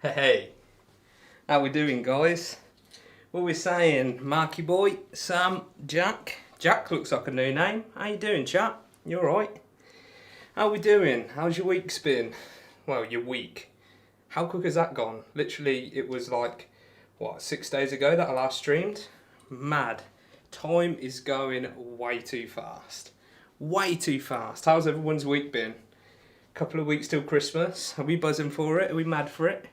Hey, how we doing, guys? What we saying? Marky boy, Sam, Jack. Jack looks like a new name. How you doing, chap? You alright? How we doing? How's your week's been? Well, your week. How quick has that gone? Literally, it was like, 6 days ago that I last streamed? Mad. Time is going way too fast. Way too fast. How's everyone's week been? Couple of weeks till Christmas. Are we buzzing for it? Are we mad for it?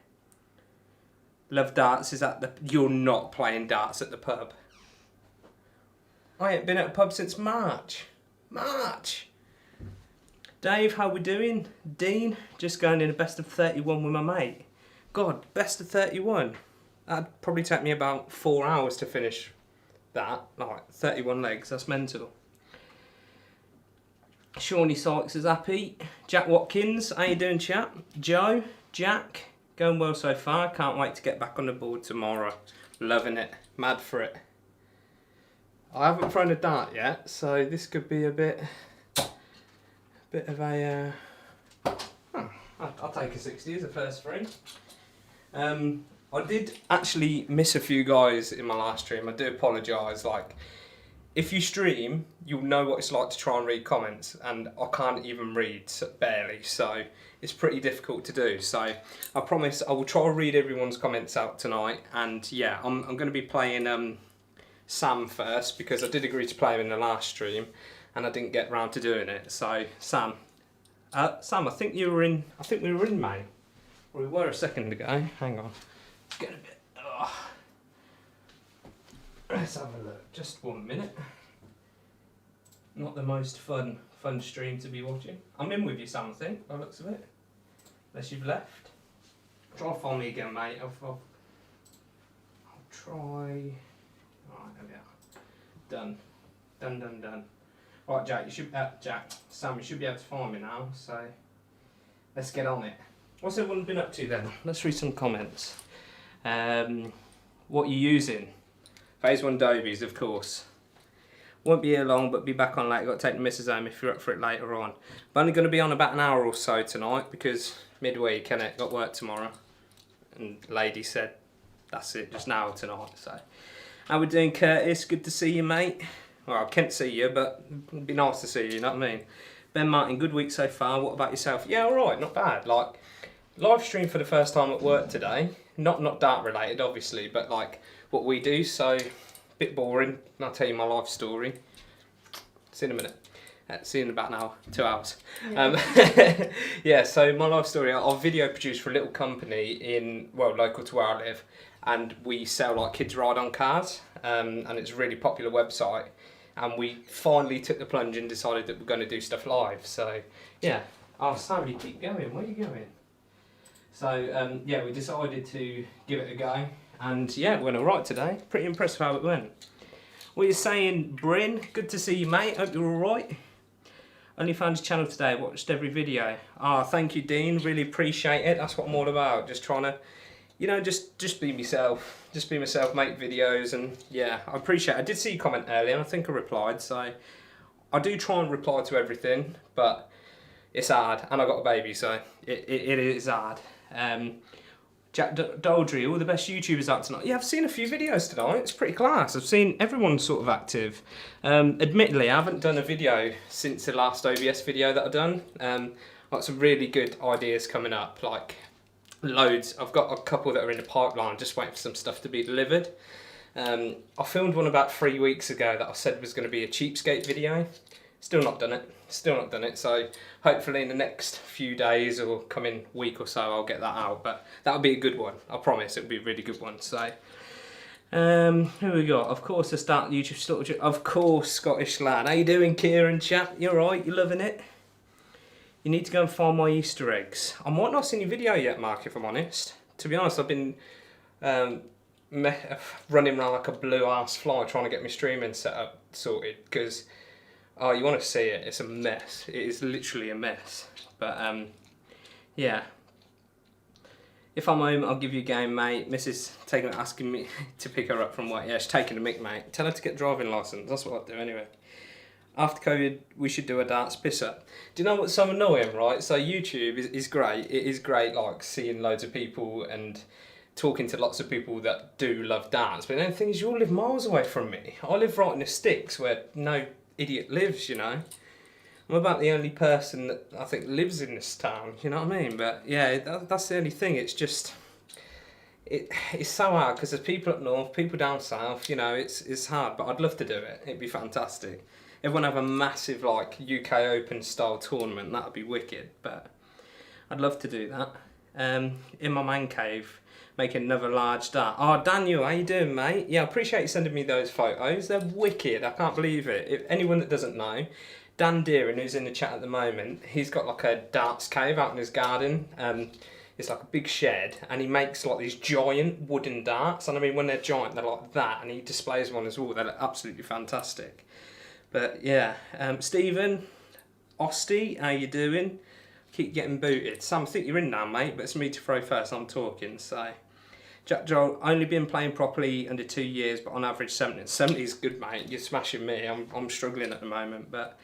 Love darts is at the... You're not playing darts at the pub. I ain't been at a pub since March. March! Dave, how we doing? Dean, just going in a best of 31 with my mate. God, best of 31. That'd probably take me about 4 hours to finish that. Like, 31 legs, that's mental. Shawnee Sykes is happy. Jack Watkins, how you doing, chap? Joe, Jack... Going well so far, can't wait to get back on the board tomorrow. Loving it, mad for it. I haven't thrown a dart yet, so this could be a bit of a... I'll take a 60 as a first free. I did actually miss a few guys in my last stream, I do apologise. Like, if you stream, you'll know what it's like to try and read comments, and I can't even read, barely, so it's pretty difficult to do. So I promise I will try to read everyone's comments out tonight, and yeah, I'm going to be playing Sam first, because I did agree to play him in the last stream, and I didn't get round to doing it. So Sam, I think we were in May, or we were a second ago. Hang on, it's getting a bit... Let's have a look. Just 1 minute. Not the most fun stream to be watching. I'm in with you, Sam, I think, by the looks of it. Unless you've left. Try to find me again, mate. I'll try... Right, there we are. Done. Right, Sam, you should be able to find me now, so let's get on it. What's everyone been up to then? Let's read some comments. What are you using? Phase 1 Dobies, of course. Won't be here long, but be back on later. Got to take the missus home if you're up for it later on. I'm only going to be on about an hour or so tonight, because midweek, innit? Got work tomorrow. And lady said, that's it, just now tonight. So, how we doing, Curtis? Good to see you, mate. Well, I can't see you, but it'd be nice to see you, you know what I mean? Ben Martin, good week so far. What about yourself? Yeah, alright, not bad. Like, live stream for the first time at work today. Not dart related, obviously, but like what we do, so a bit boring. I'll tell you my life story. See you in a minute. See you in about an hour, 2 hours. Yeah, yeah, so my life story, I video produce for a little company local to where I live, and we sell like kids ride on cars, and it's a really popular website, and we finally took the plunge and decided that we're going to do stuff live. So yeah, Sam, you keep going, where are you going? So yeah, we decided to give it a go, and yeah, it went alright today. Pretty impressed with how it went. What are you saying, Bryn? Good to see you, mate. Hope you're alright. Only found your channel today, watched every video. Thank you, Dean. Really appreciate it. That's what I'm all about. Just trying to, just be myself. Just be myself, make videos, and yeah, I appreciate it. I did see your comment earlier, and I think I replied, so I do try and reply to everything, but it's hard, and I got a baby, so it is hard. Jack Doldry, all the best YouTubers out tonight. Yeah, I've seen a few videos tonight. It's pretty class. I've seen everyone sort of active. Admittedly, I haven't done a video since the last OBS video that I've done. Got some really good ideas coming up, like loads. I've got a couple that are in the pipeline, just waiting for some stuff to be delivered. I filmed one about 3 weeks ago that I said was going to be a cheapskate video. Still not done it, so hopefully in the next few days or coming week or so I'll get that out, but that'll be a good one. I promise it'll be a really good one. So who we got? Of course, the start YouTube store. Of course, Scottish lad. How you doing, Kieran, chap? You alright? You loving it? You need to go and find my Easter eggs. I might not have seen your video yet, Mark, if I'm honest. To be honest, I've been running around like a blue ass fly trying to get my streaming set up sorted, because oh, you want to see it? It's a mess. It is literally a mess. But yeah. If I'm home, I'll give you a game, mate. Mrs. asking me to pick her up from work. Yeah, she's taking a mick, mate. Tell her to get driving licence. That's what I'd do anyway. after COVID, we should do a darts piss up. Do you know what's so annoying, right? So YouTube is great. It is great, like seeing loads of people and talking to lots of people that do love darts. But the thing is, you all live miles away from me. I live right in the sticks where no idiot lives, you know. I'm about the only person that I think lives in this town, you know what I mean? But yeah, that's the only thing. It's just, it's so hard because there's people up north, people down south, you know, it's hard. But I'd love to do it. It'd be fantastic. Everyone have a massive like UK Open style tournament. That'd be wicked. But I'd love to do that. In my man cave, making another large dart. Oh, Daniel, how you doing, mate? Yeah, I appreciate you sending me those photos. They're wicked. I can't believe it. If anyone that doesn't know, Dan Deering, who's in the chat at the moment, he's got like a darts cave out in his garden. It's like a big shed, and he makes like these giant wooden darts. And I mean, when they're giant, they're like that, and he displays them on his wall. They're absolutely fantastic. But yeah, Stephen, Osty, how you doing? Keep getting booted. Sam, I think you're in now, mate, but it's me to throw first. I'm talking, so. Jack Joel, only been playing properly under 2 years, but on average 70. 70 is good, mate. You're smashing me. I'm struggling at the moment, but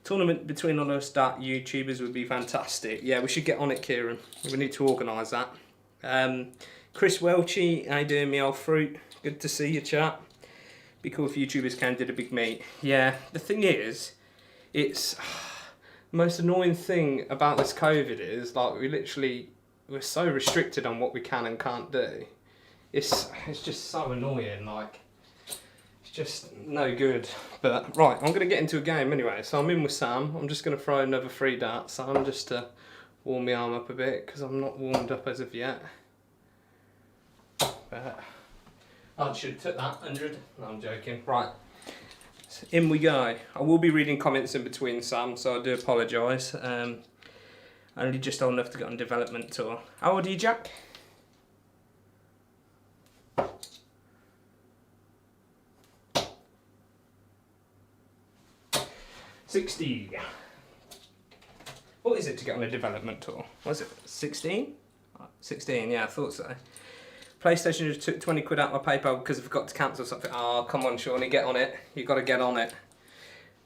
tournament between all us dart YouTubers would be fantastic. Yeah, we should get on it, Kieran. We need to organise that. Chris Welchie, how you doing, me old fruit? Good to see you, chat. Be cool if YouTubers can did a big meet. Yeah, the thing is, it's the most annoying thing about this COVID is like we're so restricted on what we can and can't do. It's just so annoying. Like it's just no good. But right, I'm gonna get into a game anyway. So I'm in with Sam. I'm just gonna throw another 3 darts. Sam, just to warm my arm up a bit because I'm not warmed up as of yet. But I should have took that 100. No, I'm joking. Right, so in we go. I will be reading comments in between, Sam, so I do apologise. Only just old enough to get on development tour. How old are you, Jack? $60. What is it to get on a development tour? Was it 16? 16, yeah, I thought so. PlayStation just took 20 quid out of my PayPal because I forgot to cancel something. Oh, come on, Shawnee, get on it. You got to get on it.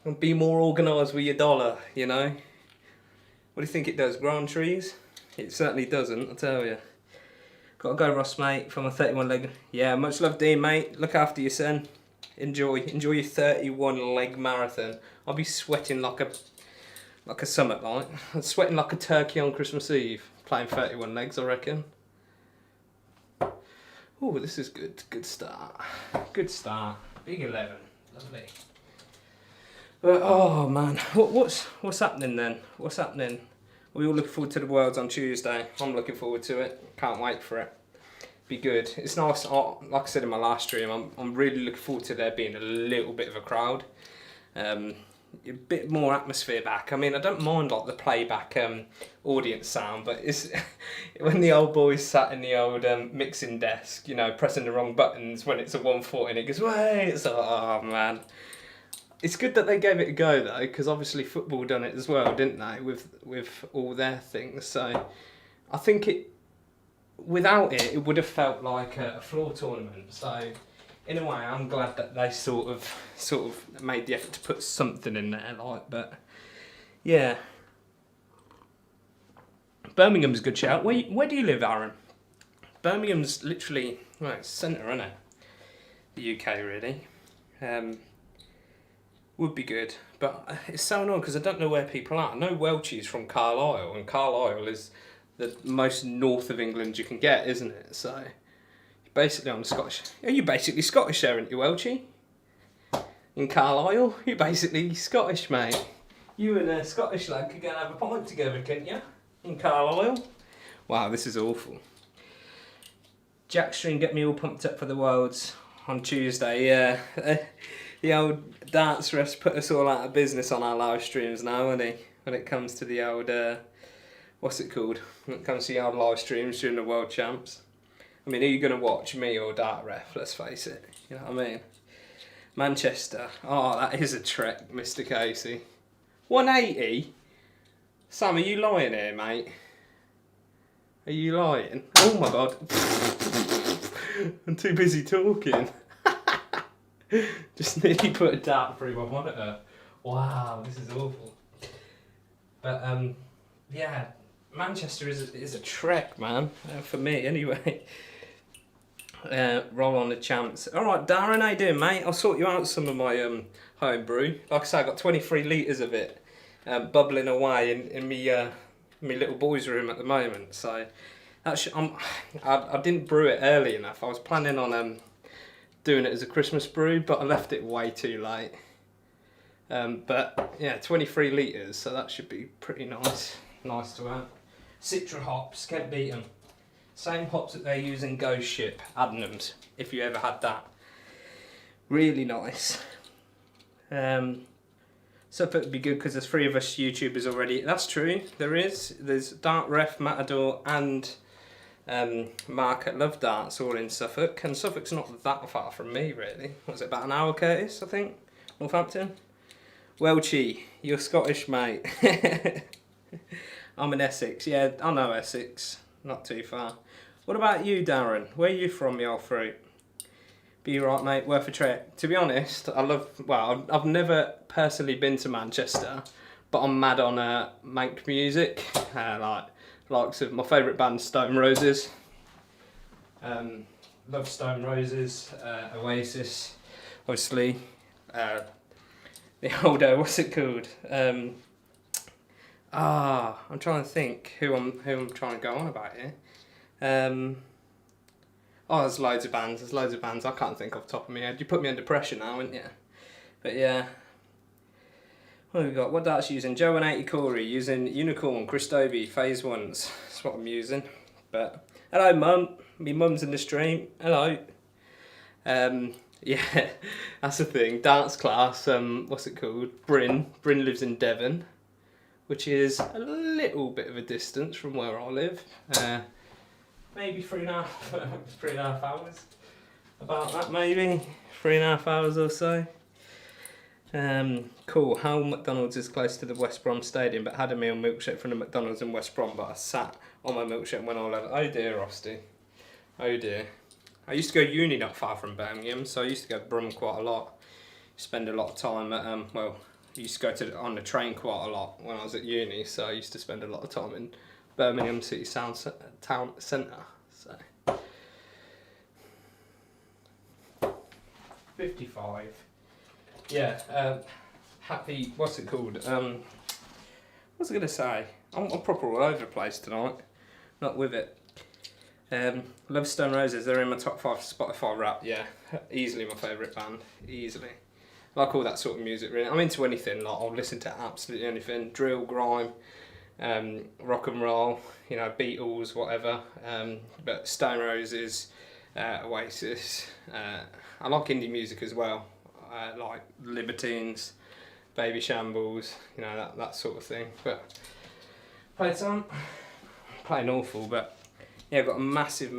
And be more organised with your dollar, you know. What do you think it does? Grow on trees? It certainly doesn't, I tell you. Got to go, Ross, mate, for my 31 leg. Yeah, much love, Dean, mate. Look after your son. Enjoy your 31 leg marathon. I'll be sweating like a summit, like. I'm sweating like a turkey on Christmas Eve. Playing 31 legs, I reckon. Oh, this is good. Good start. Good start. Big 11. Lovely. But, oh man, what's happening then? What's happening? We all looking forward to the Worlds on Tuesday. I'm looking forward to it. Can't wait for it. Be good. It's nice. Like I said in my last stream, I'm really looking forward to there being a little bit of a crowd. A bit more atmosphere back. I mean, I don't mind like the playback audience sound, but it's when the old boys sat in the old mixing desk, you know, pressing the wrong buttons when it's a 140 and it goes, wait, it's like, oh man. It's good that they gave it a go though, because obviously football done it as well, didn't they, with all their things. So I think without it would have felt like a floor tournament. So in a way, I'm glad that they sort of made the effort to put something in there, like. But yeah, Birmingham's a good shout. Where do you live, Aaron? Birmingham's literally it's centre, isn't it? The UK, really. Would be good, but it's so annoying because I don't know where people are. I know Welchie's from Carlisle, and Carlisle is the most north of England you can get, isn't it? So basically, I'm Scottish. Are you basically Scottish, aren't you, Welchie? In Carlisle, you're basically Scottish, mate. You and a Scottish lad could go and have a pint together, couldn't you? In Carlisle. Wow, this is awful. Jackstream, get me all pumped up for the Worlds on Tuesday. Yeah. The old dance refs put us all out of business on our live streams now, hasn't he? When it comes to the old, what's it called? When it comes to the old live streams during the World Champs. I mean, are you going to watch me or Dart Ref? Let's face it. You know what I mean? Manchester. Oh, that is a trek, Mr. Casey. 180? Sam, are you lying here, mate? Are you lying? Oh my god. I'm too busy talking. Just nearly put a dart through my monitor. Wow, this is awful. But yeah, Manchester is a trek, man, for me anyway. Roll on the champs. All right, Darren, how you doing, mate? I'll sort you out some of my home brew. Like I say, I got 23 litres of it bubbling away in me little boy's room at the moment. So that's I didn't brew it early enough. I was planning on doing it as a Christmas brew, but I left it way too late. But yeah, 23 litres, so that should be pretty nice to have. Citra hops, can't beat 'em. Same hops that they use in Ghost Ship, Adnams, if you ever had that. Really nice. Suffolk would be good because there's 3 of us YouTubers already. That's true, there's Dart Ref, Matador and Mark at Love Darts all in Suffolk, and Suffolk's not that far from me really. What's it, about an hour, Curtis, I think? Northampton? Welchie, you're Scottish, mate. I'm in Essex, yeah, I know Essex, not too far. What about you, Darren? Where are you from, you old fruit? Be right, mate, worth a trek. To be honest, I've never personally been to Manchester, but I'm mad on Manc music. Likes of my favourite band, Stone Roses. Love Stone Roses, Oasis, obviously. The old, what's it called? I'm trying to think who I'm trying to go on about here. There's loads of bands. I can't think off the top of my head. You put me under pressure now, wouldn't you? But yeah. What have we got? What darts using? Joe and 80 Corey using Unicorn, Chris Dobie, Phase Ones. That's what I'm using. But hello, Mum. My mum's in the stream. Hello. Yeah, that's the thing. Dance class. What's it called? Bryn. Bryn lives in Devon, which is a little bit of a distance from where I live. Maybe 3.5 hours. About that, maybe 3.5 hours or so. Cool. Hull McDonald's is close to the West Brom Stadium, but had a meal milkshake from the McDonald's in West Brom, but I sat on my milkshake when I left. Oh dear, Rusty. Oh dear. I used to go uni not far from Birmingham, so I used to go to Brum quite a lot. Spend a lot of time at, I used to go on the train quite a lot when I was at uni, so I used to spend a lot of time in Birmingham City Town Centre. So 55. Yeah. Happy. What's it called? What's I gonna say? I'm proper all over the place tonight. Not with it. Love Stone Roses. They're in my top 5 Spotify rap. Yeah, easily my favourite band. Easily. I like all that sort of music. Really, I'm into anything. Like I'll listen to absolutely anything. Drill, grime, rock and roll. You know, Beatles, whatever. But Stone Roses, Oasis. I like indie music as well. Like Libertines, Baby Shambles. You know that sort of thing. But playing awful, but. Yeah, I've got a massive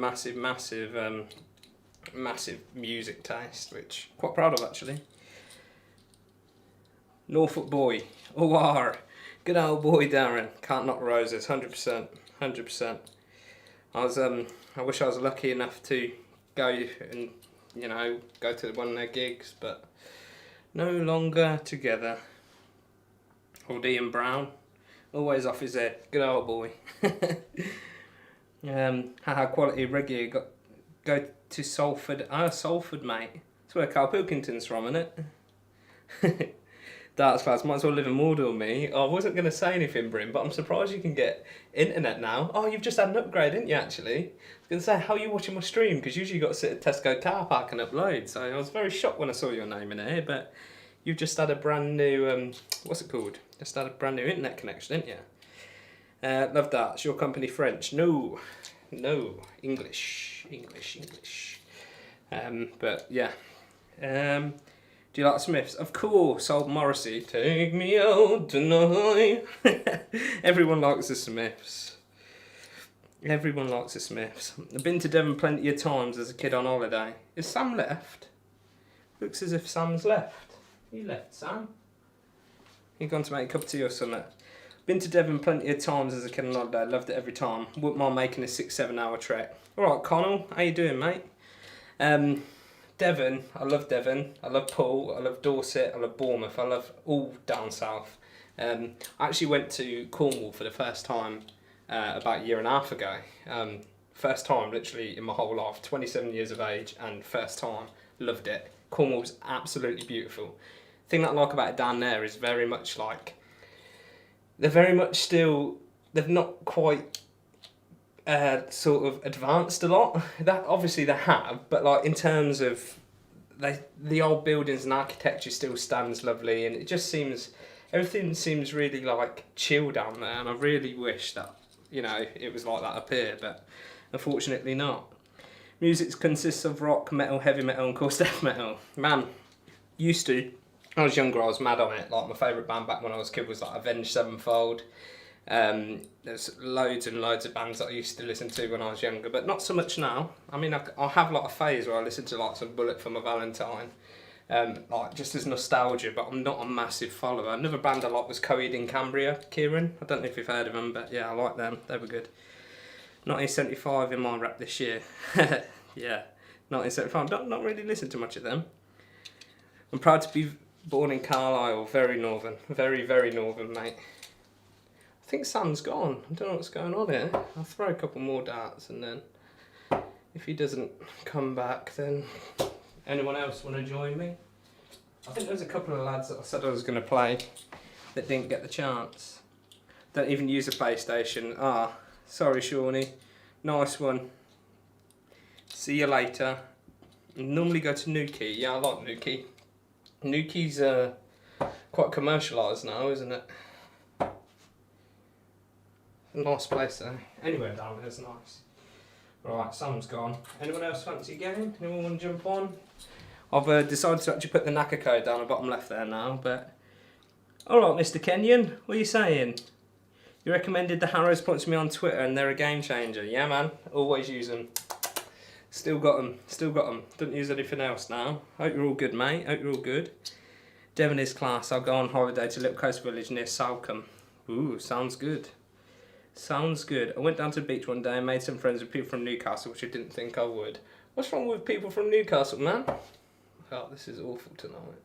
music taste, which I'm quite proud of actually. Norfolk boy, OR, good old boy Darren, can't knock roses, 100%. I wish I was lucky enough to go and, go to one of their gigs, but no longer together. Old Ian Brown, always off his head, good old boy. Quality reggae, go to Salford. Salford, mate. That's where Carl Pilkington's from, isn't it? Darts class, might as well live in Mordor, me. I wasn't going to say anything, Bryn, but I'm surprised you can get internet now. Oh, you've just had an upgrade, didn't you, actually? I was going to say, how are you watching my stream? Because usually you've got to sit at Tesco car park and upload. So I was very shocked when I saw your name in here, but you've just had a brand new, what's it called? Just had a brand new internet connection, didn't you? Love Darts, your company French? No, English. But yeah. Do you like Smiths? Of course, old Morrissey. Take me out tonight. Everyone likes the Smiths. I've been to Devon plenty of times as a kid on holiday. Is Sam left? Looks as if Sam's left. He left, Sam. You gone to make a cup of tea or something? Been to Devon plenty of times as a kid on holiday. Loved it every time. Wouldn't mind making a 6-7 hour trek. Alright, Connell, how you doing, mate? Devon, I love Devon, I love Poole, I love Dorset, I love Bournemouth, I love all down south. I actually went to Cornwall for the first time about a year and a half ago. First time literally in my whole life, 27 years of age, and first time, loved it. Cornwall's absolutely beautiful. The thing that I like about it down there is very much like, they're very much still, they've not quite sort of advanced a lot. That obviously they have, but like in terms of the old buildings and architecture still stands lovely, and it just seems, everything seems really like chill down there, and I really wish that, you know, it was like that up here, but unfortunately not. Music consists of rock, metal, heavy metal, and of course death metal. Man, used to, when I was younger, I was mad on it. Like my favourite band back when I was a kid was like Avenged Sevenfold. There's loads and loads of bands that I used to listen to when I was younger, but not so much now. I mean, I have like a phase where I listen to like some Bullet for My Valentine, like just as nostalgia, but I'm not a massive follower. Another band I like was Coheed in Cambria, Kieran. I don't know if you've heard of them, but yeah, I like them. They were good. 1975 in my rap this year. Yeah, 1975. Not really listened to much of them. I'm proud to be born in Carlisle, very northern, very northern, mate. I think Sam's gone. I don't know what's going on here. I'll throw a couple more darts, and then if he doesn't come back, then anyone else want to join me? I think there's a couple of lads that I said I was going to play that didn't get the chance. Don't even use a PlayStation. Ah, sorry, Shawnee. Nice one. See you later. Normally go to Nuki. Yeah, I like Nuki. Nuki's quite commercialised now, isn't it? A nice place though. Anywhere down there's nice. Right, Sam's gone. Anyone else fancy a game? Anyone want to jump on? I've decided to actually put the Naka code down the bottom left there now, but... Alright, Mr. Kenyon, what are you saying? You recommended the Harrows points to me on Twitter and they're a game changer. Yeah, man. Always use them. Still got them. Still got them. Don't use anything else now. Hope you're all good, mate. Hope you're all good. Devon is class. I'll go on holiday to Little Coast Village near Salcombe. Ooh, sounds good. Sounds good. I went down to the beach one day and made some friends with people from Newcastle, which I didn't think I would. What's wrong with people from Newcastle, man? Oh, this is awful tonight.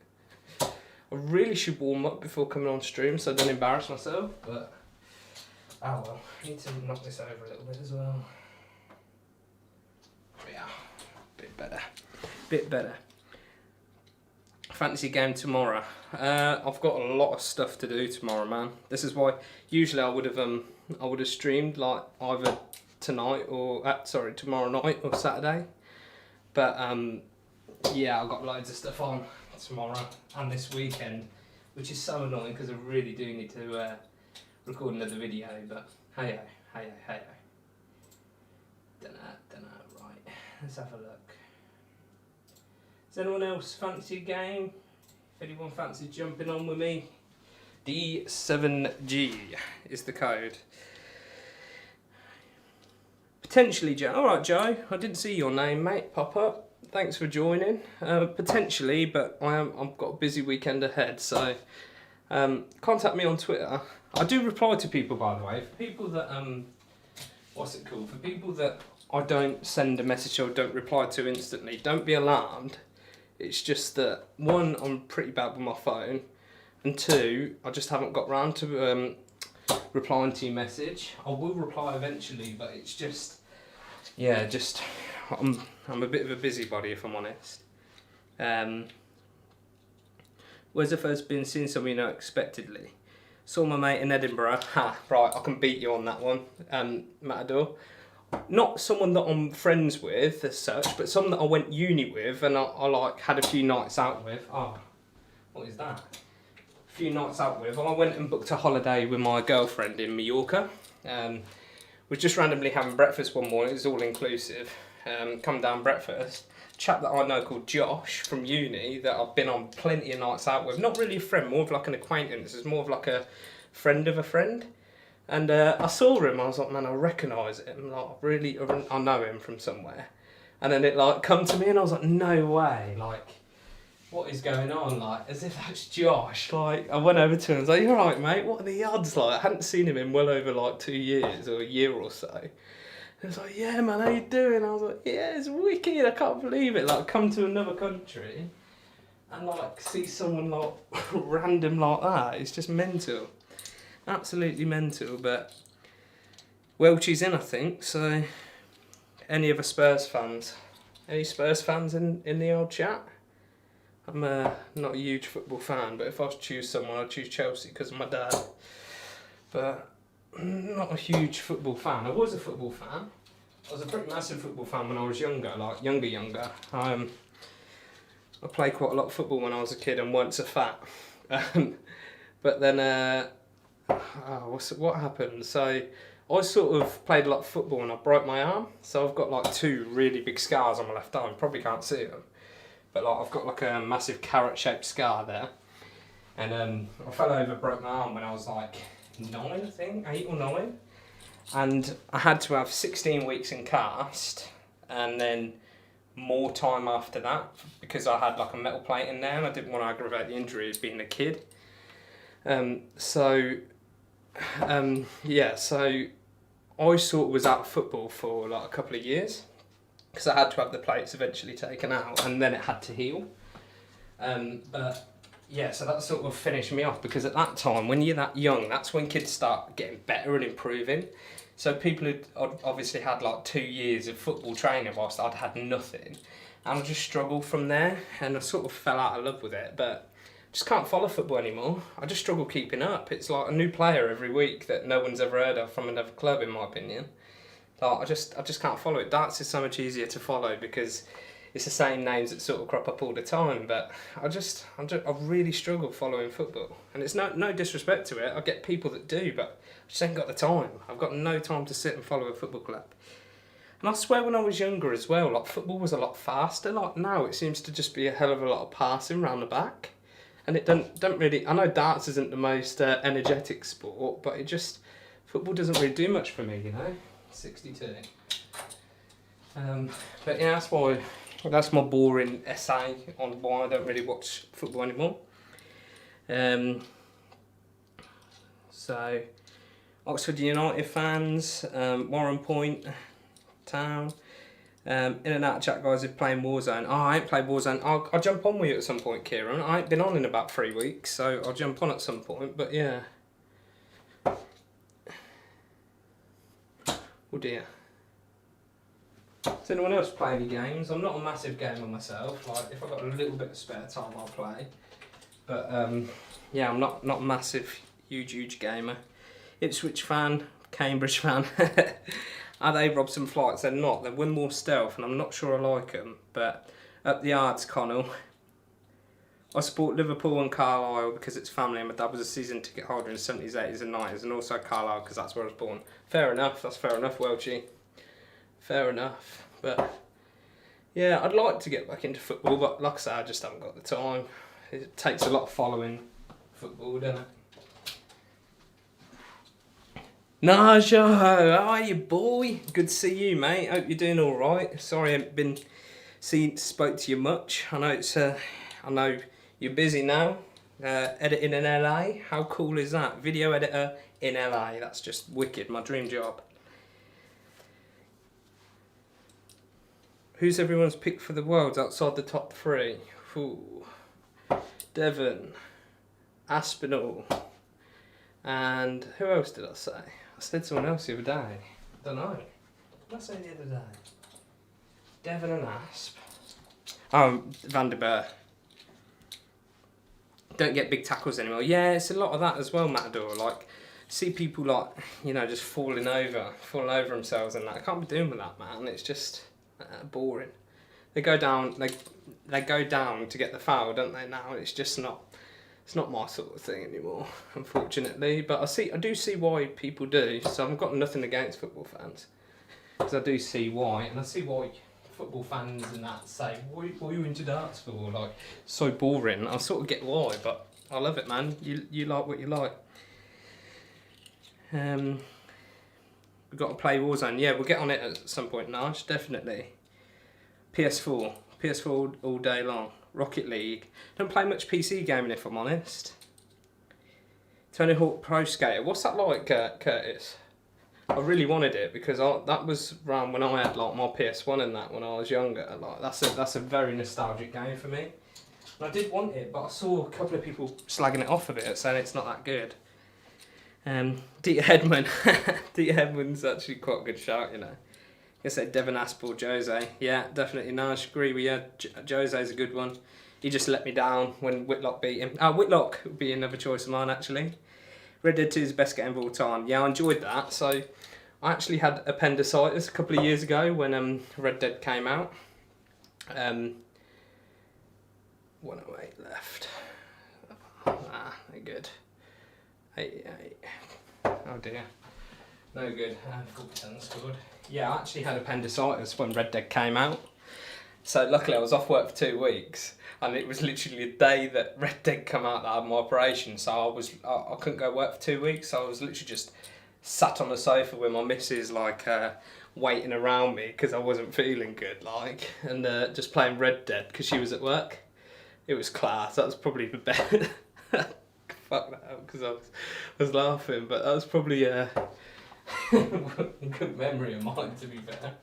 I really should warm up before coming on stream so I don't embarrass myself, but... Oh well, I need to knock this over a little bit as well. Yeah, bit better. Bit better. Fantasy game tomorrow. I've got a lot of stuff to do tomorrow, man. This is why usually I would have streamed like either tonight or tomorrow night or Saturday. But yeah, I've got loads of stuff on tomorrow and this weekend, which is so annoying because I really do need to record another video. But hey ho. Dunno. Right, let's have a look. Does anyone else fancy a game? If anyone fancies jumping on with me, D7G is the code. Potentially, Joe. Alright, Joe, I didn't see your name, mate, pop up. Thanks for joining. Potentially, but I've got a busy weekend ahead, so contact me on Twitter. I do reply to people, by the way. For people that, what's it called? For people that I don't send a message or don't reply to instantly, don't be alarmed. It's just that, one, I'm pretty bad with my phone, and two, I just haven't got round to replying to your message. I will reply eventually, but it's just, yeah, just, I'm a bit of a busybody if I'm honest. Where's the first been seeing something unexpectedly? Saw my mate in Edinburgh. Ha, right, I can beat you on that one, Matador. Not someone that I'm friends with as such, but someone that I went uni with and I like had a few nights out with. Oh, what is that? A few nights out with. Well, I went and booked a holiday with my girlfriend in Mallorca. We're just randomly having breakfast one morning. It was all inclusive. Come down breakfast. Chap that I know called Josh from uni that I've been on plenty of nights out with. Not really a friend, more of like an acquaintance. It's more of like a friend of a friend. And I saw him, I was like, man, I recognise him, like, I know him from somewhere. And then it, like, come to me, and I was like, no way, like, what is going on, like, as if that's Josh. Like, I went over to him and was like, you alright, mate, what are the odds, like, I hadn't seen him in well over, like, 2 years, or a year or so. He was like, yeah man, how you doing? I was like, yeah, it's wicked, I can't believe it. Like, come to another country and like see someone like random like that. It's just mental. Absolutely mental. But Welchie's in, I think, so any other Spurs fans? Any Spurs fans in the old chat? I'm not a huge football fan, but if I was to choose someone, I'd choose Chelsea because of my dad. But not a huge football fan. I was a football fan. I was a pretty massive football fan when I was younger, like younger. I played quite a lot of football when I was a kid and weren't so fat. But then, what happened? So I sort of played a lot of football and I broke my arm. So I've got like 2 really big scars on my left arm. Probably can't see them. But like I've got like a massive carrot-shaped scar there. And I fell over, broke my arm when I was like 9, I think, 8 or 9. And I had to have 16 weeks in cast and then more time after that because I had like a metal plate in there and I didn't want to aggravate the injury as being a kid. So I sort of was out of football for like a couple of years because I had to have the plates eventually taken out and then it had to heal. But yeah, so that sort of finished me off because at that time, when you're that young, that's when kids start getting better and improving. So people who obviously had like 2 years of football training whilst I'd had nothing, and I just struggled from there, and I sort of fell out of love with it, but just can't follow football anymore. I just struggle keeping up. It's like a new player every week that no one's ever heard of from another club, in my opinion. Like, I just can't follow it. Darts is so much easier to follow because it's the same names that sort of crop up all the time, but I really struggle following football. And it's no disrespect to it, I get people that do, but I just ain't got the time. I've got no time to sit and follow a football club. And I swear when I was younger as well, like football was a lot faster. Like now it seems to just be a hell of a lot of passing round the back. And it don't really, I know darts isn't the most energetic sport, but football doesn't really do much for me, you know? 62. But yeah, that's my boring essay on why I don't really watch football anymore. So, Oxford United fans, Warren Point Town, in and out chat guys are playing Warzone. Oh, I ain't played Warzone. I'll jump on with you at some point, Kieran. I ain't been on in about 3 weeks, so I'll jump on at some point, but yeah. Oh dear. Does anyone else play any games? I'm not a massive gamer myself. Like if I've got a little bit of spare time, I'll play. But yeah, I'm not a massive, huge gamer. Ipswich fan, Cambridge fan. Are they Robson flights? They're not. They're Winmore Stealth, and I'm not sure I like them. But up the arts, Connell. I support Liverpool and Carlisle because it's family, and my dad was a season ticket holder in the 70s, 80s, and 90s, and also Carlisle because that's where I was born. Fair enough. That's fair enough, Welchie. Fair enough, but yeah, I'd like to get back into football, but like I say, I just haven't got the time. It takes a lot of following football, doesn't it? Naja, how are you, boy? Good to see you, mate. Hope you're doing all right. Sorry I haven't spoke to you much. I know you're busy now, editing in LA. How cool is that? Video editor in LA. That's just wicked. My dream job. Who's everyone's pick for the Worlds outside the top 3? Ooh. Devon, Aspinall, and who else did I say? I said someone else the other day. I don't know. What did I say the other day? Devon and Asp. Oh, Van der Beer. Don't get big tackles anymore. Yeah, it's a lot of that as well, Matador. Like, see people like, you know, just falling over themselves and that. I can't be doing with that, man. It's just boring. They go down. They go down to get the foul, don't they? Now it's just not. It's not my sort of thing anymore, unfortunately. But I do see why people do. So I've got nothing against football fans, because I do see why, and I see why football fans and that say, "What are you into darts for?" Like, so boring. I sort of get why, but I love it, man. You like what you like. We've got to play Warzone. Yeah, we'll get on it at some point, Naj, definitely. PS4 all day long. Rocket League. Don't play much PC gaming if I'm honest. Tony Hawk Pro Skater. What's that like, Curtis? I really wanted it because that was around when I had like my PS1 and that when I was younger. Like that's a very nostalgic game for me. And I did want it, but I saw a couple of people slagging it off a bit, saying it's not that good. Dieter Hedman, Dieter Hedman's actually quite a good shout, you know. I said Devon Aspel, Jose. Yeah, definitely. No, I agree with you. Jose's a good one. He just let me down when Whitlock beat him. Whitlock would be another choice of mine, actually. Red Dead 2 is the best game of all time. Yeah, I enjoyed that. So, I actually had appendicitis a couple of years ago when Red Dead came out. 108 left. No good. 88. Oh dear. No good. 47 scored. Yeah, I actually had appendicitis when Red Dead came out. So luckily I was off work for 2 weeks, and it was literally the day that Red Dead come out that I had my operation. So I couldn't go work for 2 weeks. So I was literally just sat on the sofa with my missus, like waiting around me because I wasn't feeling good, like, and just playing Red Dead because she was at work. It was class. That was probably the best. Fuck that up because I was laughing, but that was probably a good memory of mine, to be fair.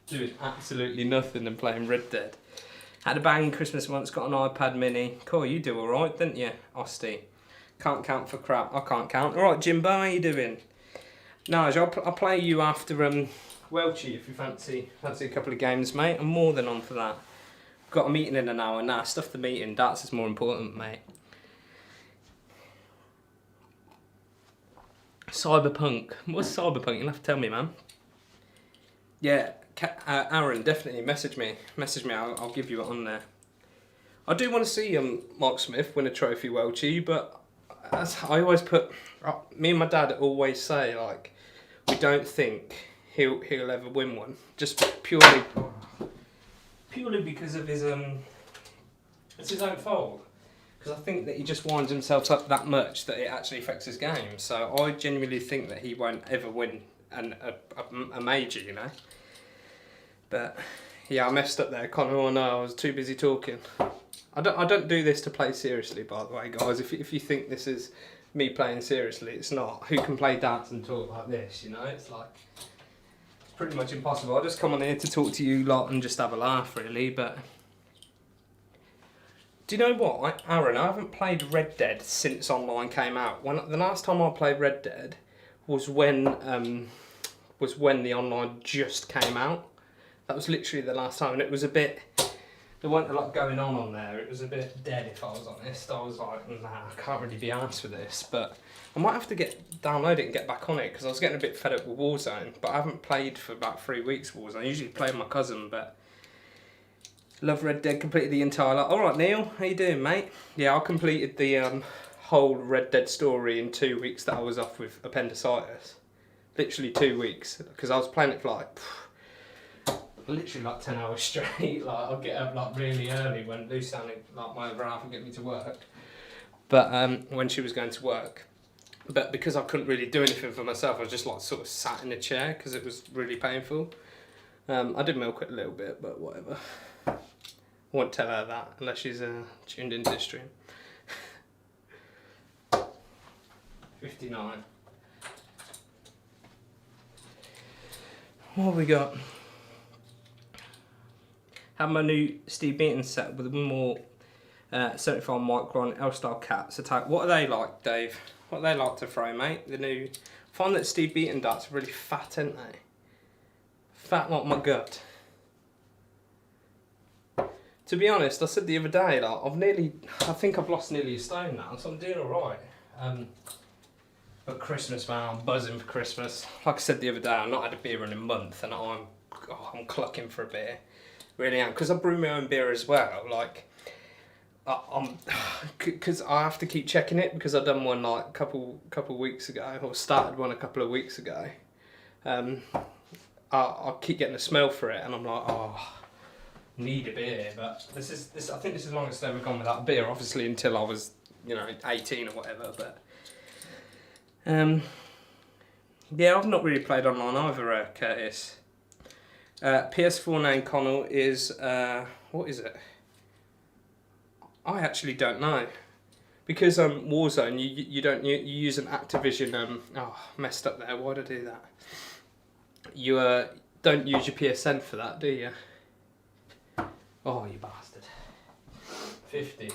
Doing absolutely nothing and playing Red Dead. Had a bang Christmas once, got an iPad mini. Cool, you do alright, didn't you, Osty? Can't count for crap. I can't count. Alright, Jimbo, how you doing? Nige, I'll play you after Welchie if you fancy a couple of games, mate. I'm more than on for that. Got a meeting in an hour. Nah, stuff the meeting. Darts is more important, mate. Cyberpunk. What's Cyberpunk? You'll have to tell me, man. Yeah, Aaron, definitely message me. I'll give you it on there. I do want to see Mark Smith win a trophy, Welchie, but as I always put, me and my dad always say, like, we don't think he'll ever win one, just purely because of his it's his own fault. Because I think that he just winds himself up that much that it actually affects his game. So I genuinely think that he won't ever win a major, you know. But yeah, I messed up there, Connor. Oh no, I was too busy talking. I don't do this to play seriously, by the way, guys. If you think this is me playing seriously, it's not. Who can play darts and talk like this, you know? It's like, it's pretty much impossible. I just come on here to talk to you lot and just have a laugh, really, but... Do you know what, Aaron? I haven't played Red Dead since online came out. The last time I played Red Dead was when the online just came out. That was literally the last time, and it was a bit. There wasn't a lot going on there. It was a bit dead, if I was honest. I was like, nah, I can't really be arsed for this. But I might have to download it and get back on it because I was getting a bit fed up with Warzone. But I haven't played for about 3 weeks Warzone. I usually play with my cousin, but. Love Red Dead, completed the entire lot. Alright Neil, how you doing, mate? Yeah, I completed the whole Red Dead story in 2 weeks that I was off with appendicitis. Literally 2 weeks, because I was playing it for like, literally like 10 hours straight. Like, I'll get up like really early when Lucy, like my other half, would get me to work. But when she was going to work. But because I couldn't really do anything for myself, I was just like sort of sat in a chair because it was really painful. I did milk it a little bit, but whatever. I won't tell her that unless she's tuned into the stream. 59. What have we got? Have my new Steve Beaton set with one more 75 micron L-style cats attack. What are they like, Dave? What are they like to throw, mate? The new. I find that Steve Beaton darts are really fat, aren't they? Fat like my gut. To be honest, I said the other day, like, I think I've lost nearly a stone now, so I'm doing alright. But Christmas, man, I'm buzzing for Christmas. Like I said the other day, I've not had a beer in a month, and I'm clucking for a beer. Really am, because I brew my own beer as well. Like, because I have to keep checking it, because I've done one like a couple weeks ago, or started one a couple of weeks ago. I keep getting a smell for it, and I'm like, oh. Need a beer, but I think this is the longest I've ever gone without a beer, obviously until I was, 18 or whatever, but yeah, I've not really played online either, Curtis. PS4 name, Connell, is what is it? I actually don't know, because Warzone you use an Activision messed up there, why did I do that? You don't use your PSN for that, do you? Oh, you bastard. 50.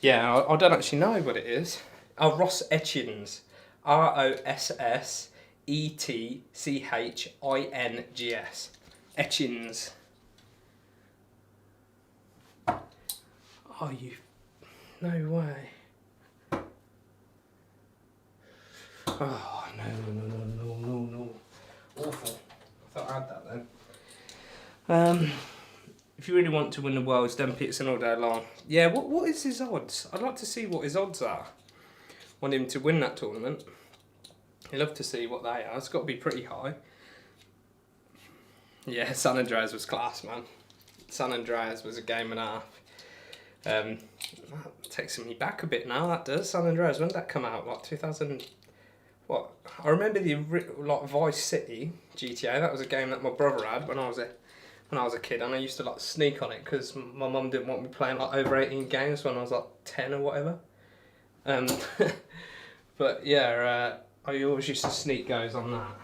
Yeah, I don't actually know what it is. Oh, Ross Etchings. Rosssetchings. Etchings. Oh, you... No way. Oh, no. Awful. I thought I had that then. If you really want to win the Worlds, then Peterson all day long. Yeah, what is his odds? I'd like to see what his odds are. Want him to win that tournament. I'd love to see what they are. It's got to be pretty high. Yeah, San Andreas was class, man. San Andreas was a game and a half. That takes me back a bit now, that does. San Andreas, when did that come out? Like 2000... What? I remember the like Vice City GTA. That was a game that my brother had when I was a kid, and I used to like sneak on it because my mum didn't want me playing like over 18 games when I was like 10 or whatever. But yeah, I always used to sneak goes on that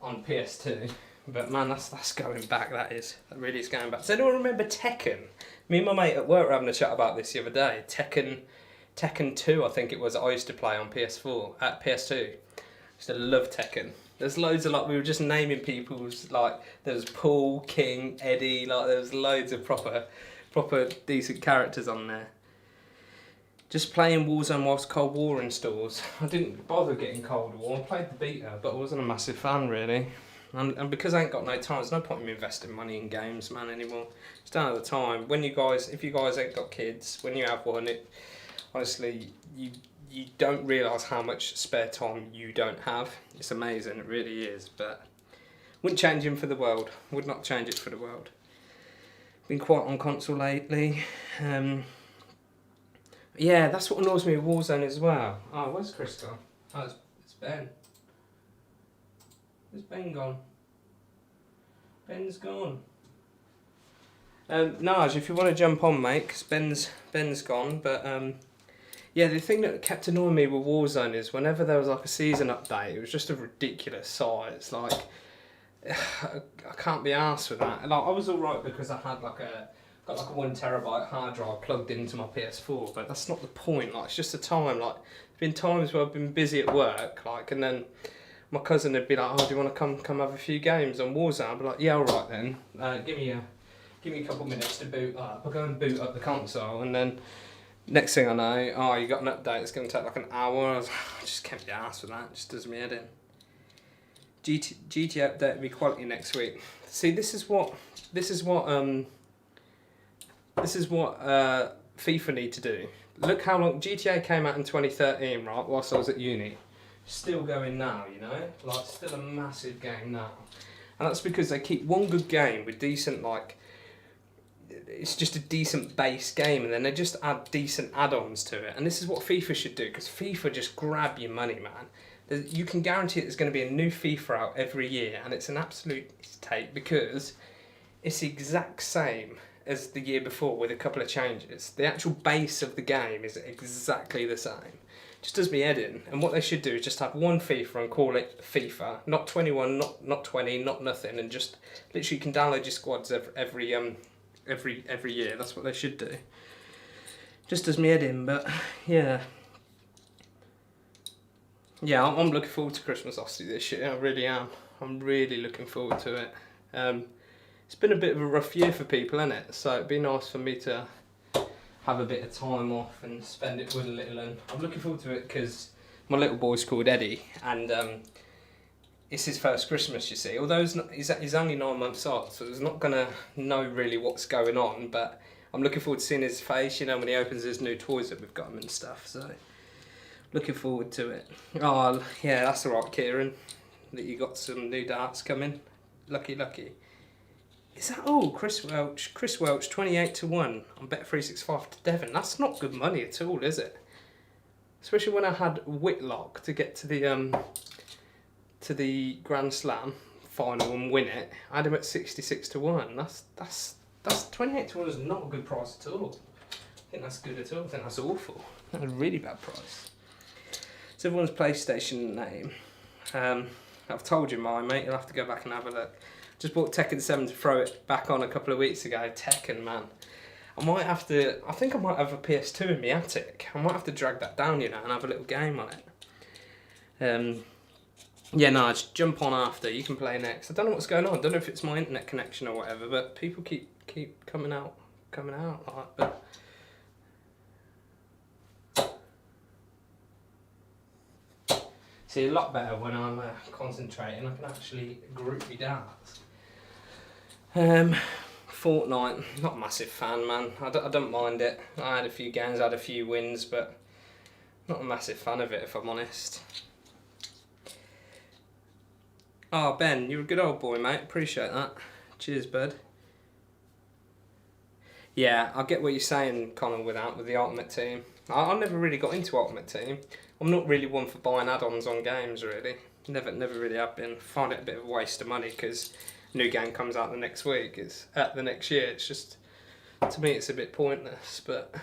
on PS2. But man, that's going back. That really is going back. Does anyone remember Tekken? Me and my mate at work were having a chat about this the other day. Tekken 2, I think it was. I used to play on PS4 at PS2. I used to love Tekken. There's loads of like we were just naming people's like there was Paul, King, Eddie. Like there was loads of proper decent characters on there. Just playing Warzone whilst Cold War installs. I didn't bother getting Cold War. I played the beta, but I wasn't a massive fan really. And because I ain't got no time, there's no point in me investing money in games, man, anymore. Just don't have the time. If you guys ain't got kids, when you have one, honestly, you don't realise how much spare time you don't have. It's amazing, it really is. But wouldn't change him for the world. Would not change it for the world. Been quite on console lately. Yeah, that's what annoys me with Warzone as well. Oh, where's Chris gone? Oh, it's Ben. Where's Ben gone? Ben's gone. Naj, if you want to jump on, mate, because Ben's gone. But yeah, the thing that kept annoying me with Warzone is whenever there was like a season update, it was just a ridiculous size. Like, I can't be arsed with that. Like, I was alright because I had got like a 1 terabyte hard drive plugged into my PS4, but that's not the point. Like, it's just a time. Like, there's been times where I've been busy at work, like, and then my cousin would be like, "Oh, do you want to come have a few games on Warzone?" I'd be like, "Yeah, all right then. Give me a couple minutes to boot up." I'll go and boot up the console, and then next thing I know, oh, you got an update. It's going to take like an hour. I just can't be arsed with that. It just does me head in. GTA update will be quality next week. See, this is what FIFA need to do. Look how long GTA came out in 2013, right? Whilst I was at uni. Still going now, you know? Like, still a massive game now. And that's because they keep one good game with decent, like, it's just a decent base game, and then they just add decent add-ons to it. And this is what FIFA should do, because FIFA just grab your money, man. You can guarantee there's going to be a new FIFA out every year, and it's an absolute take, because it's the exact same as the year before with a couple of changes. The actual base of the game is exactly the same. Just does me head in. And what they should do is just have one FIFA and call it FIFA, not 21, not 20, not nothing, and just literally you can download your squads every year. That's what they should do. Just does me head in, but yeah. Yeah, I'm looking forward to Christmas Aussie this year. I really am. I'm really looking forward to it. It's been a bit of a rough year for people, hasn't it? So it'd be nice for me to have a bit of time off and spend it with a little one. I'm looking forward to it because my little boy's called Eddie, and it's his first Christmas, you see. Although he's only 9 months old, so he's not going to know really what's going on, but I'm looking forward to seeing his face, you know, when he opens his new toys that we've got him and stuff, so looking forward to it. Oh, yeah, that's alright, Kieran, that you got some new darts coming. Lucky. Is that all? Chris Welch, 28-1 on Bet365 to Devon. That's not good money at all, is it? Especially when I had Whitlock to get to the Grand Slam final and win it. I had him at 66-1. That's 28-1 is not a good price at all. I think that's good at all. I think that's awful. That's a really bad price. It's everyone's PlayStation name. I've told you mine, mate. You'll have to go back and have a look. Just bought Tekken 7 to throw it back on a couple of weeks ago. Tekken, man. I think I might have a PS2 in my attic. I might have to drag that down, and have a little game on it. Yeah, no, just jump on after. You can play next. I don't know what's going on. I don't know if it's my internet connection or whatever, but people keep coming out. But see, a lot better when I'm concentrating. I can actually group my darts. Fortnite, not a massive fan, man. I don't mind it. I had a few games, I had a few wins, but not a massive fan of it, if I'm honest. Oh, Ben, you're a good old boy, mate. Appreciate that. Cheers, bud. Yeah, I get what you're saying, Connor, with the Ultimate Team. I never really got into Ultimate Team. I'm not really one for buying add-ons on games, really. Never really have been. Find it a bit of a waste of money, because new game comes out the next week. It's at the next year. It's just, to me, it's a bit pointless. But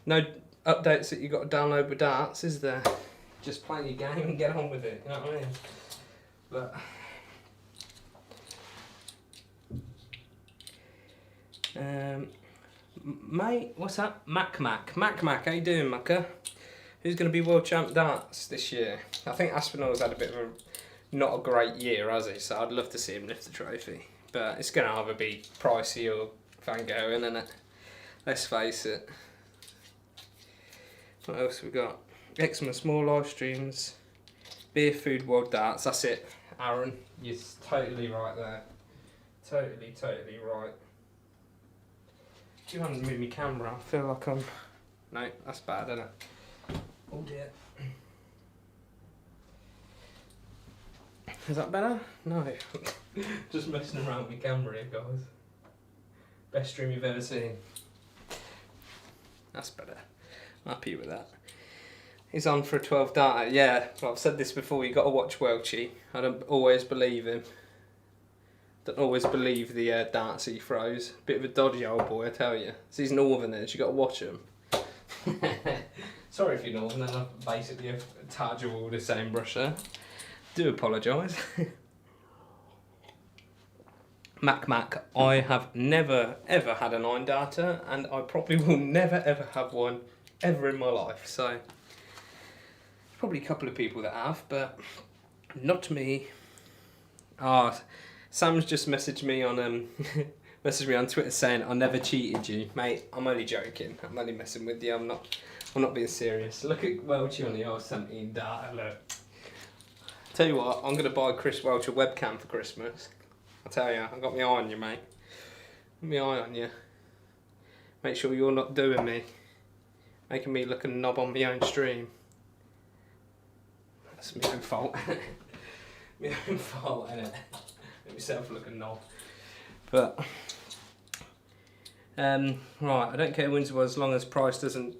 no updates that you got to download with darts, is there? Just play your game and get on with it. You know what I mean? But mate, what's that? Mac, how you doing, Macca? Who's going to be world champ darts this year? I think Aspinall's had a bit of a not a great year, has he? So I'd love to see him lift the trophy. But it's going to either be Pricey or Van Gogh, isn't it? Let's face it. What else have we got? Eczema, small live streams, beer, food, world darts. That's it, Aaron. You're totally right there. Totally right. Do you want to move my camera? I feel like I'm... No, that's bad, isn't it? Oh dear. Is that better? No. Just messing around with my camera here, guys. Best stream you've ever seen. That's better. I'm happy with that. He's on for a 12 darter. Yeah, well, I've said this before, you got to watch Welchie. I don't always believe him. Don't always believe the darts he throws. Bit of a dodgy old boy, I tell you. It's these Northerners, you got to watch them. Sorry if you're Northern, I'm basically a Taj of all the same brusher. Do apologise. Mac, I have never ever had a 9 darter, and I probably will never ever have one ever in my life. So probably a couple of people that have, but not me. Sam's just messaged me on Twitter saying I never cheated you, mate. I'm only joking. I'm only messing with you. I'm not being serious. Look at Welchie on the R17 darter. Look. Tell you what, I'm gonna buy Chris Welch a webcam for Christmas. I tell you, I got my eye on you, mate. My eye on you. Make sure you're not doing me, making me look a knob on my own stream. That's my own fault. My own fault, innit? Make myself look a knob. But right, I don't care who wins as long as Price doesn't,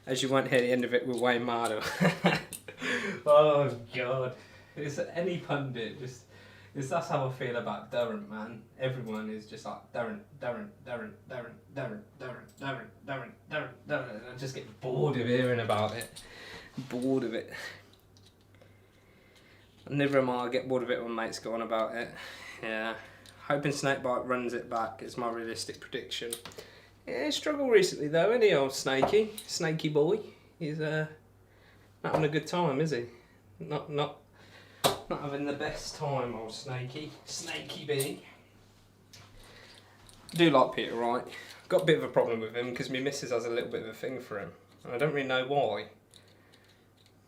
as you won't hear the end of it with Wayne Mardle. Oh God. It's any pundit, that's how I feel about Durrant, man. Everyone is just like Durrant. I just get bored of hearing about it. Bored of it. Never am I get bored of it when mates go on about it. Yeah. Hoping Snakebite runs it back is my realistic prediction. Yeah, struggled recently though, isn't he, old Snaky boy? He's not having a good time, is he? Not having the best time, old Snaky B. I do like Peter Wright. Got a bit of a problem with him because my missus has a little bit of a thing for him, and I don't really know why.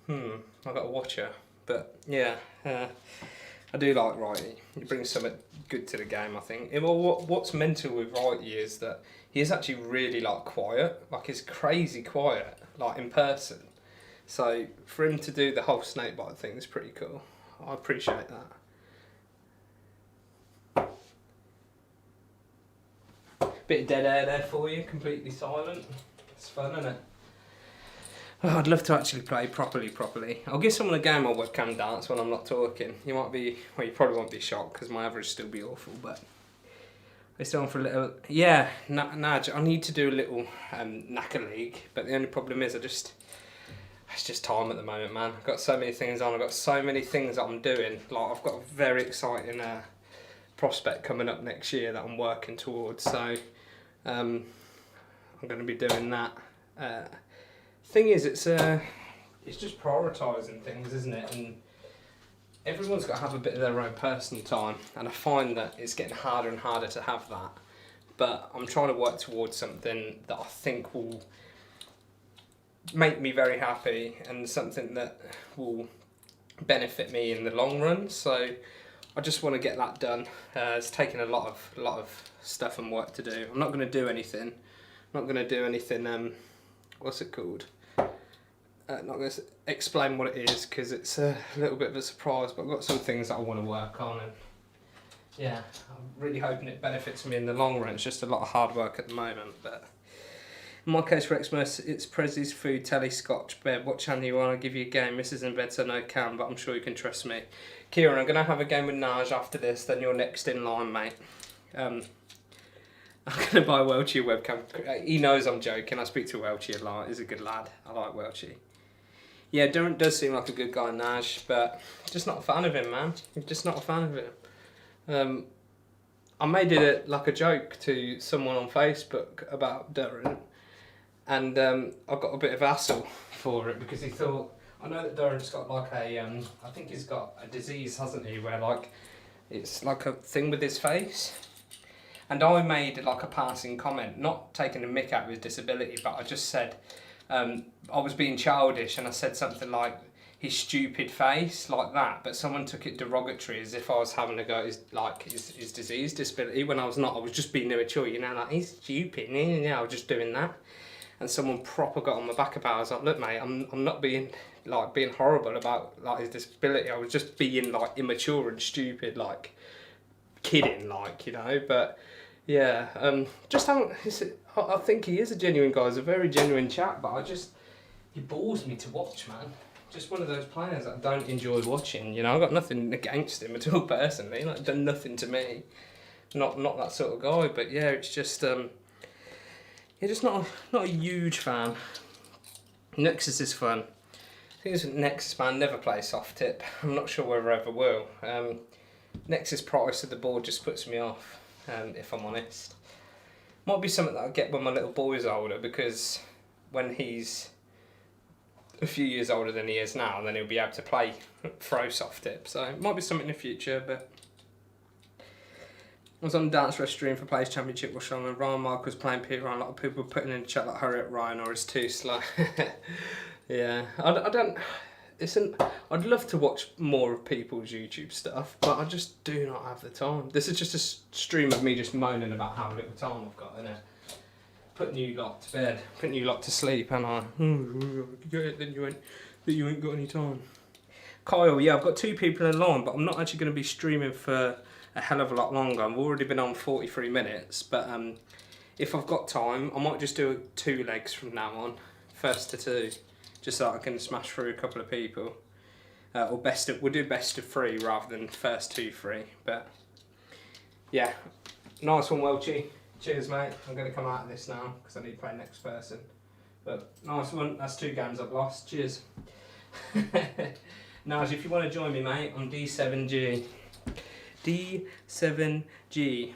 I've got to watch her, but yeah, I do like Wrighty. He brings something good to the game, I think. Well, what's mental with Wrighty is that he is actually really like quiet, like he's crazy quiet, like in person. So for him to do the whole snakebite thing is pretty cool. I appreciate that. Bit of dead air there for you, completely silent. It's fun, isn't it? Oh, I'd love to actually play properly. I'll give someone a game on webcam dance when I'm not talking. You might be, well, you probably won't be shocked because my average still be awful, but it's on for a little, yeah, Nudge, I need to do a little knacker league, but the only problem is it's just time at the moment, man. I've got so many things on. I've got so many things that I'm doing. Like, I've got a very exciting prospect coming up next year that I'm working towards. So I'm going to be doing that. Thing is, it's just prioritising things, isn't it? And everyone's got to have a bit of their own personal time, and I find that it's getting harder and harder to have that. But I'm trying to work towards something that I think will make me very happy and something that will benefit me in the long run. So I just want to get that done. It's taking a lot of stuff and work to do. I'm not going to do anything. What's it called? Not going to explain what it is because it's a little bit of a surprise, but I've got some things that I want to work on, and yeah, I'm really hoping it benefits me in the long run. It's just a lot of hard work at the moment, but in my case for Xmas, it's Prezzi's Food, Telly, Scotch, Bed. What channel you want? I'll give you a game. Mrs. in bed, so no can, but I'm sure you can trust me. Kieran, I'm going to have a game with Naj after this, then you're next in line, mate. I'm going to buy Welchie a webcam. He knows I'm joking. I speak to Welchie a lot. He's a good lad. I like Welchie. Yeah, Durant does seem like a good guy, Naj, but just not a fan of him, man. Just not a fan of him. I made it like a joke to someone on Facebook about Durant, and I got a bit of hassle for it because he thought, I know that Durant's got like a, I think he's got a disease, hasn't he, where like, it's like a thing with his face. And I made like a passing comment, not taking a mick out of his disability, but I just said, I was being childish and I said something like his stupid face, like that, but someone took it derogatory as if I was having a go at his disease, disability, when I was not. I was just being immature, you know, like, he's stupid, I was just doing that. And someone proper got on my back about it. I was like, look mate, I'm not being horrible about like his disability, I was just being like immature and stupid, like kidding, like, you know. But yeah, I think he is a genuine guy. He's a very genuine chap, but he bores me to watch, man. Just one of those players that I don't enjoy watching. You know, I've got nothing against him at all personally. Like, done nothing to me. Not that sort of guy. But yeah, it's just just not a huge fan. Nexus is fun. I think it's Nexus, man. Never play soft tip. I'm not sure whether I ever will. Nexus price of the board just puts me off. If I'm honest. Might be something that I'll get when my little boy's older, because when he's a few years older than he is now, then he'll be able to play throw soft tip. So it might be something in the future, but I was on the Dance Rest stream for Players Championship was strong, and Ryan Mark was playing Peter, and a lot of people were putting in the chat like, hurry up Ryan, or it's too slow. Yeah, I'd love to watch more of people's YouTube stuff, but I just do not have the time. This is just a stream of me just moaning about how little time I've got, innit? Putting you lot to bed, putting you lot to sleep, and then you ain't got any time. Kyle, yeah, I've got 2 people in line, but I'm not actually going to be streaming for a hell of a lot longer. I've already been on 43 minutes, but if I've got time, I might just do 2 legs from now on, first to 2. Just so I can smash through a couple of people, or we'll do best of 3 rather than first 2 free. But yeah, nice one, Welchie. Cheers, mate. I'm going to come out of this now because I need to play next person. But nice one. That's 2 games I've lost. Cheers. Naj, if you want to join me, mate, on D7G. D7G.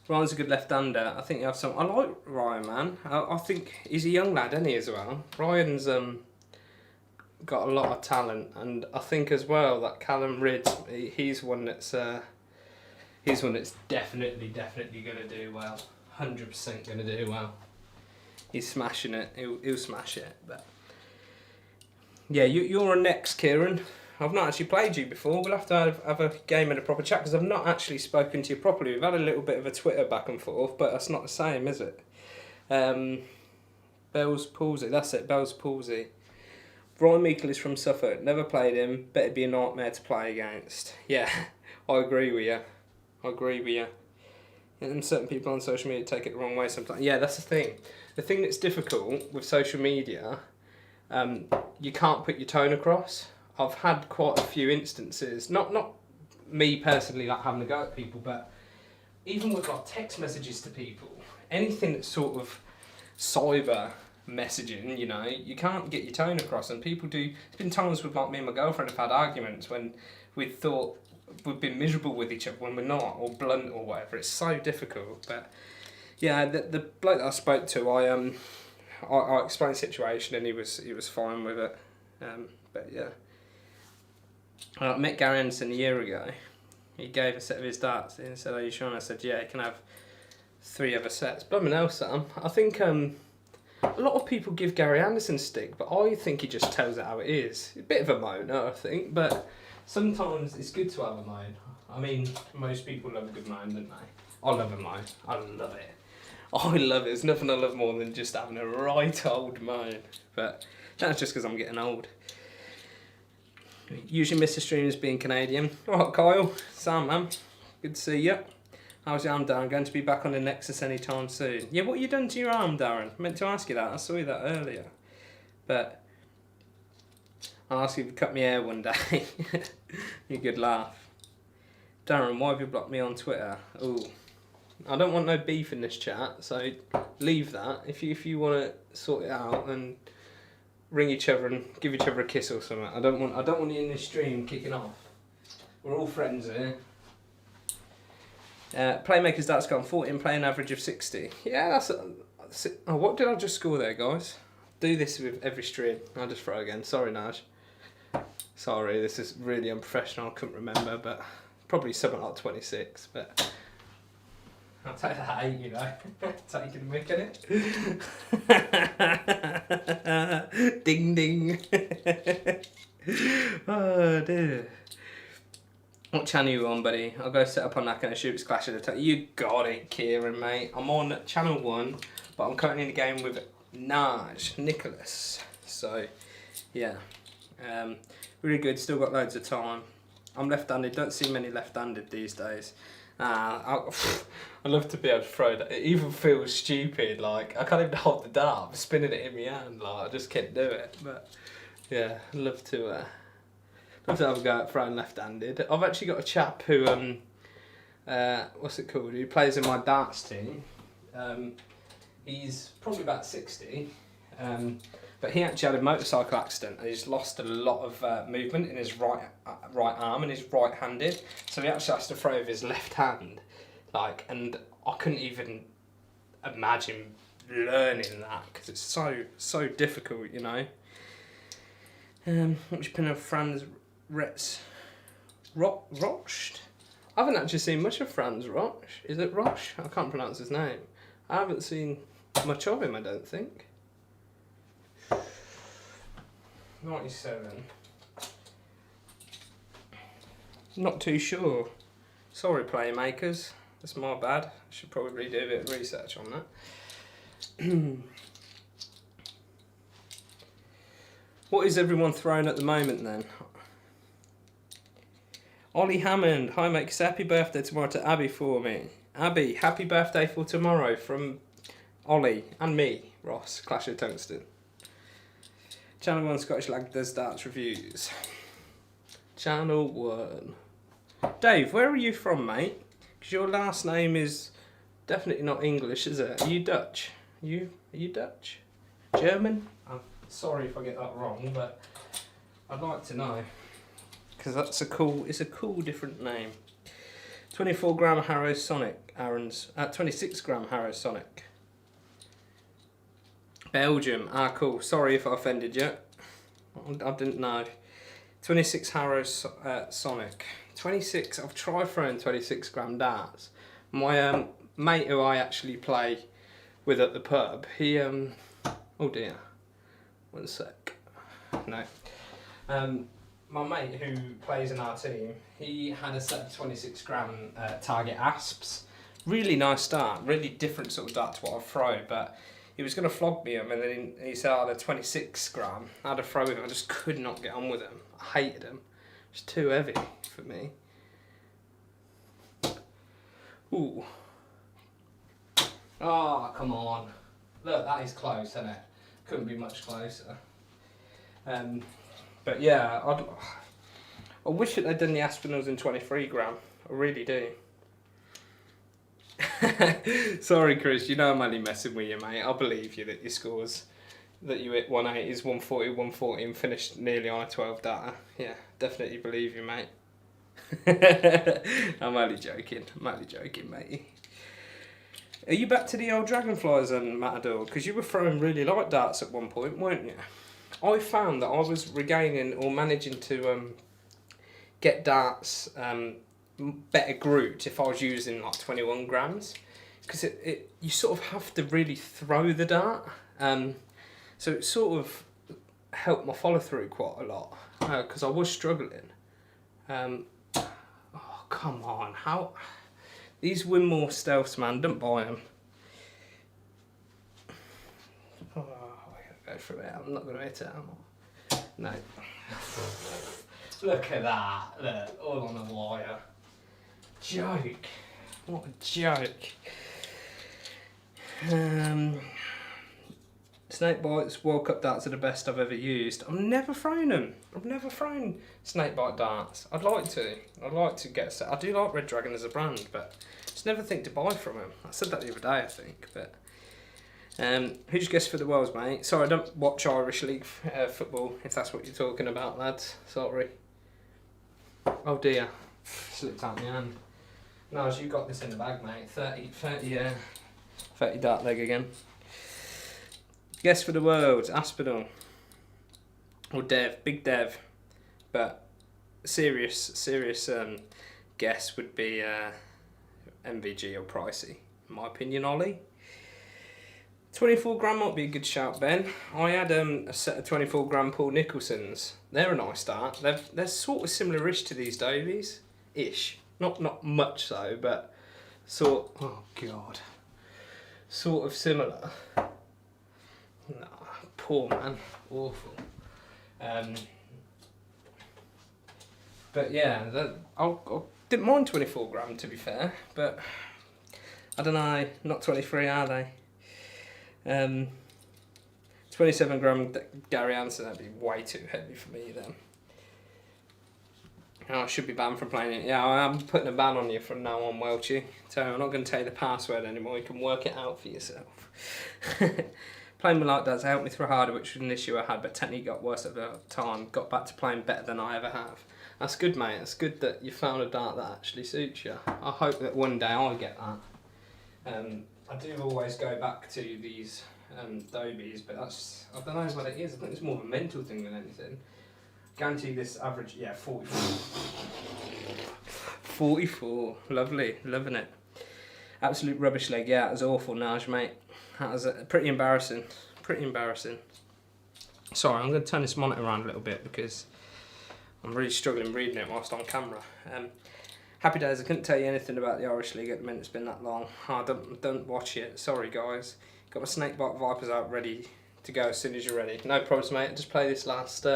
Ryan's a good left-hander. I think you have some. I like Ryan, man. I think he's a young lad, isn't he, as well? Ryan's got a lot of talent, and I think as well that Callum Ridd, he's one that's definitely going to do well. 100% going to do well. He's smashing it. He'll smash it. But yeah, you're on next, Kieran. I've not actually played you before. We'll have to have a game and a proper chat, because I've not actually spoken to you properly. We've had a little bit of a Twitter back and forth, but that's not the same, is it? Bell's palsy, that's it, Bell's palsy. Brian Meikle is from Suffolk. Never played him. Better be a nightmare to play against. Yeah, I agree with you. And certain people on social media take it the wrong way sometimes. Yeah, that's the thing. The thing that's difficult with social media, you can't put your tone across. I've had quite a few instances, not me personally like having a go at people, but even with like text messages to people, anything that's sort of cyber messaging, you know, you can't get your tone across, and people do. There's been times with like me and my girlfriend have had arguments when we thought we've been miserable with each other when we're not, or blunt or whatever. It's so difficult. But yeah, the bloke that I spoke to, I explained the situation and he was fine with it. But yeah, I met Gary Anderson a year ago. He gave a set of his darts and said, "Are you sure?" And I said, "Yeah, you can have 3 other sets." Blooming hell, Sam. I think a lot of people give Gary Anderson stick, but I think he just tells it how it is. A bit of a moaner, I think, but sometimes it's good to have a moan. I mean, most people love a good moan, don't they? I love a moan. I love it. I love it. There's nothing I love more than just having a right old moan. But that's just because I'm getting old. Usually miss the streams being Canadian. Alright, Kyle. Sam, man. Good to see you. How's your arm, Darren? Going to be back on the Nexus anytime soon. Yeah, what have you done to your arm, Darren? I meant to ask you that. I saw you that earlier. But I'll ask you to cut me hair one day. You could laugh. Darren, why have you blocked me on Twitter? Ooh. I don't want no beef in this chat, so leave that. If you want to sort it out and ring each other and give each other a kiss or something. I don't want you in this stream kicking off. We're all friends here. Playmakers darts gone 14, playing average of 60. Yeah, what did I just score there, guys? Do this with every stream. I'll just throw again. Sorry, Naj. Sorry, this is really unprofessional. I couldn't remember, but probably something like 26. But I'll take that 8, you know. Taking a mick at it. Ding ding. Oh dear. What channel are you on, buddy? I'll go set up on that kind of shoots clash of the time. You got it, Kieran, mate. I'm on channel 1, but I'm currently in the game with Naj, Nicholas. So, yeah. Really good, still got loads of time. I'm left-handed, don't see many left-handed these days. I love to be able to throw that. It even feels stupid, like, I can't even hold the dart. I'm spinning it in my hand, like, I just can't do it. But, yeah, I'd love to have a go at throwing left-handed. I've actually got a chap who, what's it called, who plays in my darts team. He's probably about 60, but he actually had a motorcycle accident and he's lost a lot of movement in his right arm, and he's right-handed, so he actually has to throw with his left hand, like, and I couldn't even imagine learning that because it's so difficult, you know. Which opinion of Franz Rocht? I haven't actually seen much of Franz Roche. Is it Roche? I can't pronounce his name. I haven't seen much of him, I don't think. 97. Not too sure. Sorry, playmakers. That's my bad. I should probably do a bit of research on that. What is everyone throwing at the moment then? Ollie Hammond, hi mate, happy birthday tomorrow to Abby for me. Abby, happy birthday for tomorrow from Ollie and me, Ross, Clash of Tungsten. Channel 1 Scottish Lag does darts reviews. Channel 1. Dave, where are you from, mate? Because your last name is definitely not English, is it? Are you Dutch? Are you Dutch? German? I'm sorry if I get that wrong, but I'd like to know. Because it's a cool different name. 24 gram Harrow Sonic, Aaron's, 26 gram Harrow Sonic. Belgium, cool, sorry if I offended you. I didn't know. 26 Harrow Sonic. 26, I've tried throwing 26 gram darts. My mate who I actually play with at the pub, he, oh dear, 1 sec, no. My mate who plays in our team, he had a set of 26 gram Target Asps. Really nice dart, really different sort of dart to what I throw, but he was going to flog me him, and then he said I had a 26 gram. I had a throw with him, I just could not get on with him. I hated him. It's too heavy for me. Ooh. Oh, come on. Look, that is close, isn't it? Couldn't be much closer. But yeah, I wish that they'd done the Aspinalls in 23 gram. I really do. Sorry, Chris, you know I'm only messing with you, mate. I believe you that your scores that you hit 180s, 140, 140 and finished nearly on a 12 data. Yeah, definitely believe you, mate. I'm only joking, matey. Are you back to the old dragonflies and Matador? Because you were throwing really light darts at one point, weren't you? I found that I was regaining or managing to get darts better grouped if I was using like 21 grams. Because you sort of have to really throw the dart. So it sort of helped my follow through quite a lot. Because I was struggling. Oh, come on. How... These Winmore Stealths, man, don't buy them. Oh, I gotta go through it. I'm not gonna hit it, am I? No. Look at that. Look, all on a wire. Joke. What a joke. Snake bites, World Cup darts are the best I've ever used. I've never thrown them. I've never thrown snake bite darts. I'd like to. I'd like to get a set. I do like Red Dragon as a brand, but just never think to buy from them. I said that the other day, I think. But who'd you guess for the Worlds, mate? Sorry, I don't watch Irish League football, if that's what you're talking about, lads. Sorry. Oh dear. Slipped out my hand. No, you got this in the bag, mate. 30 dart leg again. Guess for the Worlds, Aspinall. Or Dev, big Dev. But serious guess would be MVG or Pricey, in my opinion, Ollie. 24 gram might be a good shout, Ben. I had a set of 24 gram Paul Nicholsons. They're a nice dart. They're sort of similar-ish to these Davies. Ish. Not much so, but sort... Oh, God. Sort of similar. No, poor man. Awful. But yeah, I didn't mind 24 gram to be fair, but I don't know, not 23 are they? 27 gram Gary Hansen, that'd be way too heavy for me then. Oh, I should be banned from playing it. Yeah, I'm putting a ban on you from now on, Welchie. So I'm not going to tell you the password anymore, you can work it out for yourself. Playing with light does help me throw harder, which was an issue I had, but technique got worse over time. Got back to playing better than I ever have. That's good, mate. It's good that you found a dart that actually suits you. I hope that one day I'll get that. I do always go back to these Dobies, but that's, I don't know what it is. I think it's more of a mental thing than anything. Guarantee this average, yeah, 44. 44, lovely, loving it. Absolute rubbish leg, yeah, it was awful, Naj, mate. That was pretty embarrassing, Sorry, I'm going to turn this monitor around a little bit because I'm really struggling reading it whilst on camera. Happy days, I couldn't tell you anything about the Irish League at the minute, it's been that long. Oh, don't watch it, sorry guys. Got my Snakebite Vipers out ready to go as soon as you're ready. No problems, mate, just play this last,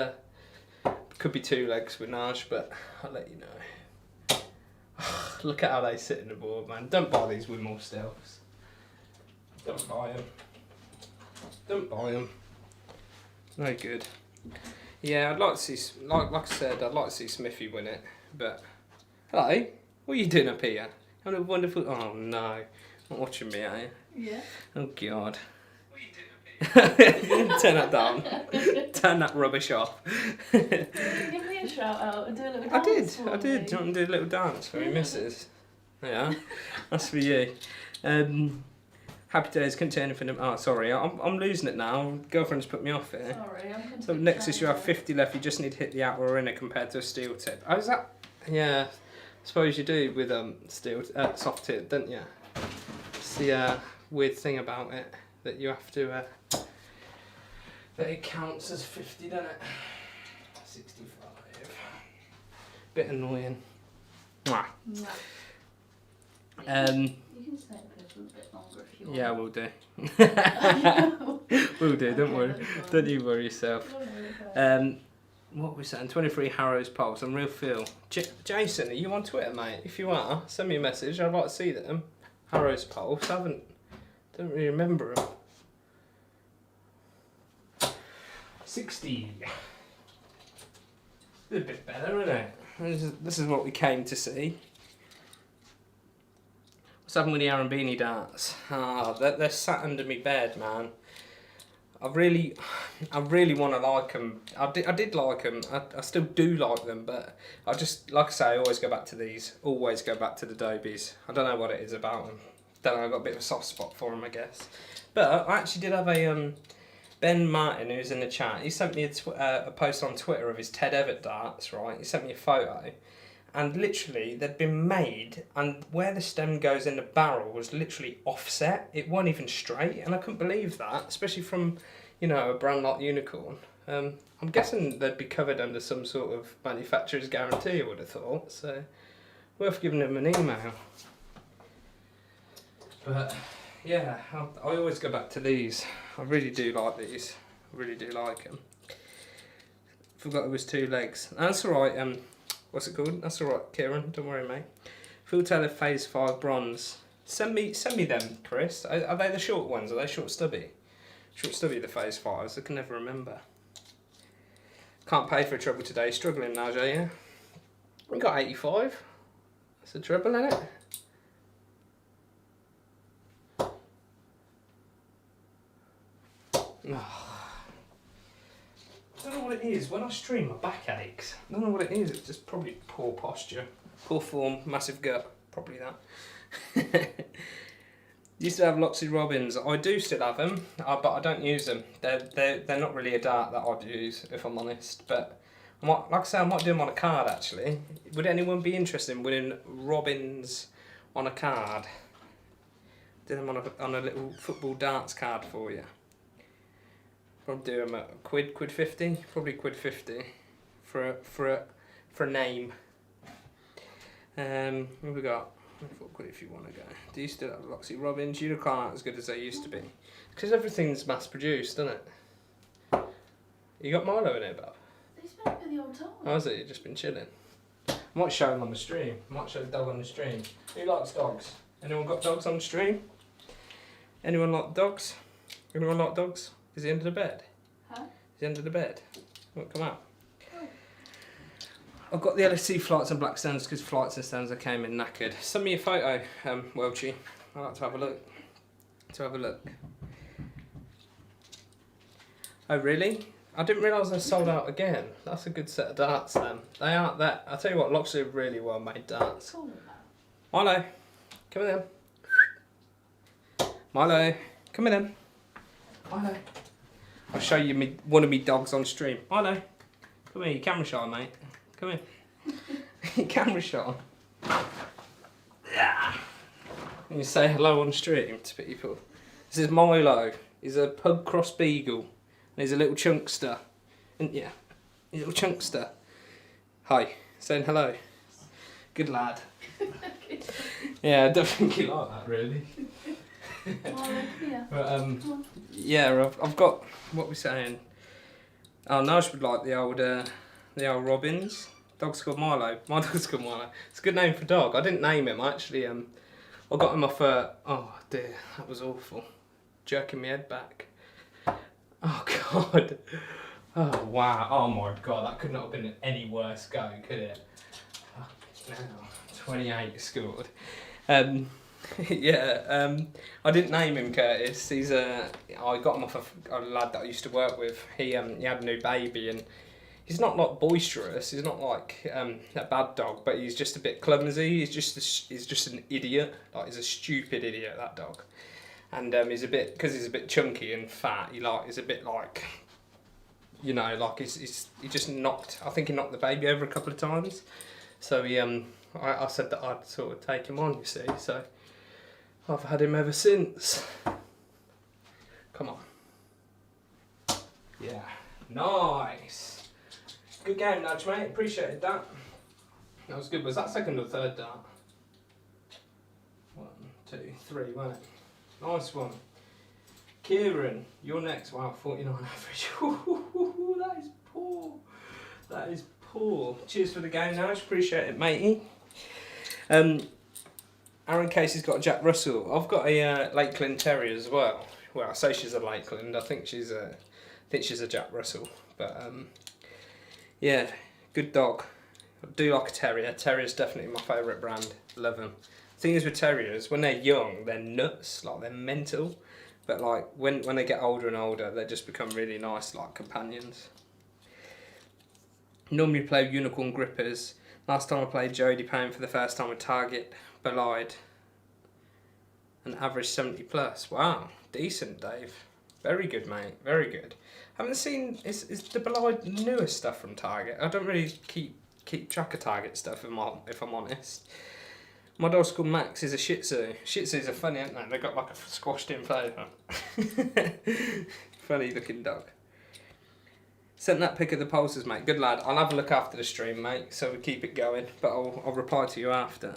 could be 2 legs with Naj, but I'll let you know. Look at how they sit in the board, man. Don't buy these Winmore Stealths. Don't buy them. Don't buy them. No good. Yeah, I'd like to see, like I said, I'd like to see Smithy win it, but... Hello? What are you doing up here? Having a wonderful... Oh no. Not watching me, are you? Yeah. Oh God. What are you doing up here? Turn that down. Turn that rubbish off. Give me a shout out and do a little dance. I did. Do you want to do a little dance for your missus? Yeah, that's for you. Happy days, couldn't tell anything. Oh, sorry, I'm losing it now. Girlfriend's put me off here. Sorry, I'm So next is you have 50 left, you just need to hit the outer or inner compared to a steel tip. Oh, is that? Yeah, I suppose you do with steel, soft tip, don't you? It's the weird thing about it, that you have to, that it counts as 50, doesn't it? 65. Bit annoying. Mwah. You can stay up here for a bit longer if you want. Yeah, we'll do. We'll do, don't worry. Don't you worry yourself. What are we saying? 23 Harrows Pulse. I'm real Phil. Jason, are you on Twitter, mate? If you are, send me a message. I'd like to see them. Harrows Pulse. Don't really remember them. 60. A bit better, isn't it? This is what we came to see. What's happened with the Arambini darts? Ah, they're sat under my bed, man. I really want to like them. I did like them. I still do like them, but I just, like I say, I always go back to these. Always go back to the Dobies. I don't know what it is about them. Don't know, I've got a bit of a soft spot for them, I guess. But I actually did have a Ben Martin, who's in the chat. He sent me a post on Twitter of his Ted Everett darts. Right, he sent me a photo, and literally they'd been made, and where the stem goes in the barrel was literally offset. It wasn't even straight, and I couldn't believe that, especially from, you know, a brand like Unicorn. I'm guessing they'd be covered under some sort of manufacturer's guarantee, I would have thought. So, worth giving them an email. But yeah, I always go back to these. I really do like these. I really do like them. Forgot it was 2 legs. That's alright. What's it called? That's alright, Kieran. Don't worry, mate. Phil Taylor Phase 5 bronze. Send me them, Chris. Are they the short ones? Are they short stubby? Short stubby, the Phase 5s. I can never remember. Can't pay for a treble today. Struggling, Najee, yeah? We got 85. That's a treble, isn't it? Oh. I don't know what it is. When I stream, my back aches. I don't know what it is. It's just probably poor posture. Poor form, massive gut. Probably that. Used to have Loxley Robins. I do still have them, but I don't use them. They're not really a dart that I'd use, if I'm honest. But I might, like I say, I might do them on a card, actually. Would anyone be interested in winning Robins on a card? Do them on a little football darts card for you. Probably do them at quid 50, probably quid 50 for a name. What have we got? 4 quid if you want to go. Do you still have Loxley Robins? Unicorn aren't as good as they used to be, because everything's mass produced, doesn't it? You got Milo in it, Bob? He's been up in the old time. Oh, has it? You've just been chilling. I might show him on the stream. I might show the dog on the stream. Who likes dogs? Anyone got dogs on the stream? Anyone like dogs? Anyone like dogs? Is he under the bed? Huh? Is he under the bed? Won't come out. Oh. I've got the LSC flights and black stones because flights and stones I came in knackered. Send me a photo, Welchie. I'd like to have a look. Oh really? I didn't realise they sold out again. That's a good set of darts then. They aren't that. I'll tell you what, Loxley are really well made darts. Cool. Milo, come in. Milo, come in. Milo. I'll show you one of me dogs on stream. Milo, come here, you camera shy, mate. Come here. You camera shy. Yeah. And you say hello on stream to people. This is Milo. He's a pug cross beagle. And he's a little chunkster. Isn't ya? He's a little chunkster. Hi. Saying hello. Good lad. Yeah, I don't think you like that really. But yeah, I've got, what we're saying. Oh, Naj would like the old Robins. Dog's called Milo. My dog's called Milo. It's a good name for dog. I didn't name him actually. I got him off oh dear, that was awful. Jerking my head back. Oh god. Oh wow. Oh my god, that could not have been any worse go, could it? Now 28 scored. Yeah, I didn't name him Curtis. He's I got him off a lad that I used to work with. He had a new baby, and he's not like boisterous. He's not like a bad dog, but he's just a bit clumsy. He's just an idiot. Like he's a stupid idiot, that dog. And he's a bit, because he's a bit chunky and fat. He's a bit like, you know, like he just knocked. I think he knocked the baby over a couple of times. So I said that I'd sort of take him on. You see, so. I've had him ever since. Come on. Yeah. Nice. Good game, Nudge, mate. Appreciated that. That was good. Was that second or third dart? 1, 2, 3, wasn't it? Nice one. Kieran, you're next. Wow, 49 average. That is poor. That is poor. Cheers for the game, Nudge. Appreciate it, matey. Aaron Casey's got a Jack Russell. I've got a Lakeland Terrier as well. Well, I say she's a Lakeland. I think she's a Jack Russell. But yeah, good dog. I do like a Terrier. Terrier's definitely my favourite brand. Love them. The thing is with Terriers, when they're young, they're nuts. Like they're mental. But like when they get older and older, they just become really nice like companions. Normally play Unicorn Grippers. Last time I played Jody paying for the first time with Target, Belied. An average 70 plus. Wow, decent, Dave. Very good, mate. Very good. Haven't seen is the Belied newer stuff from Target. I don't really keep track of Target stuff if I'm honest. My dog's called Max. Is a Shih Tzu. Shih Tzus are funny, aren't they? They've got like a squashed in flavour. Funny looking dog. Sent that pic of the pulses, mate. Good lad. I'll have a look after the stream, mate, so we keep it going. But I'll reply to you after.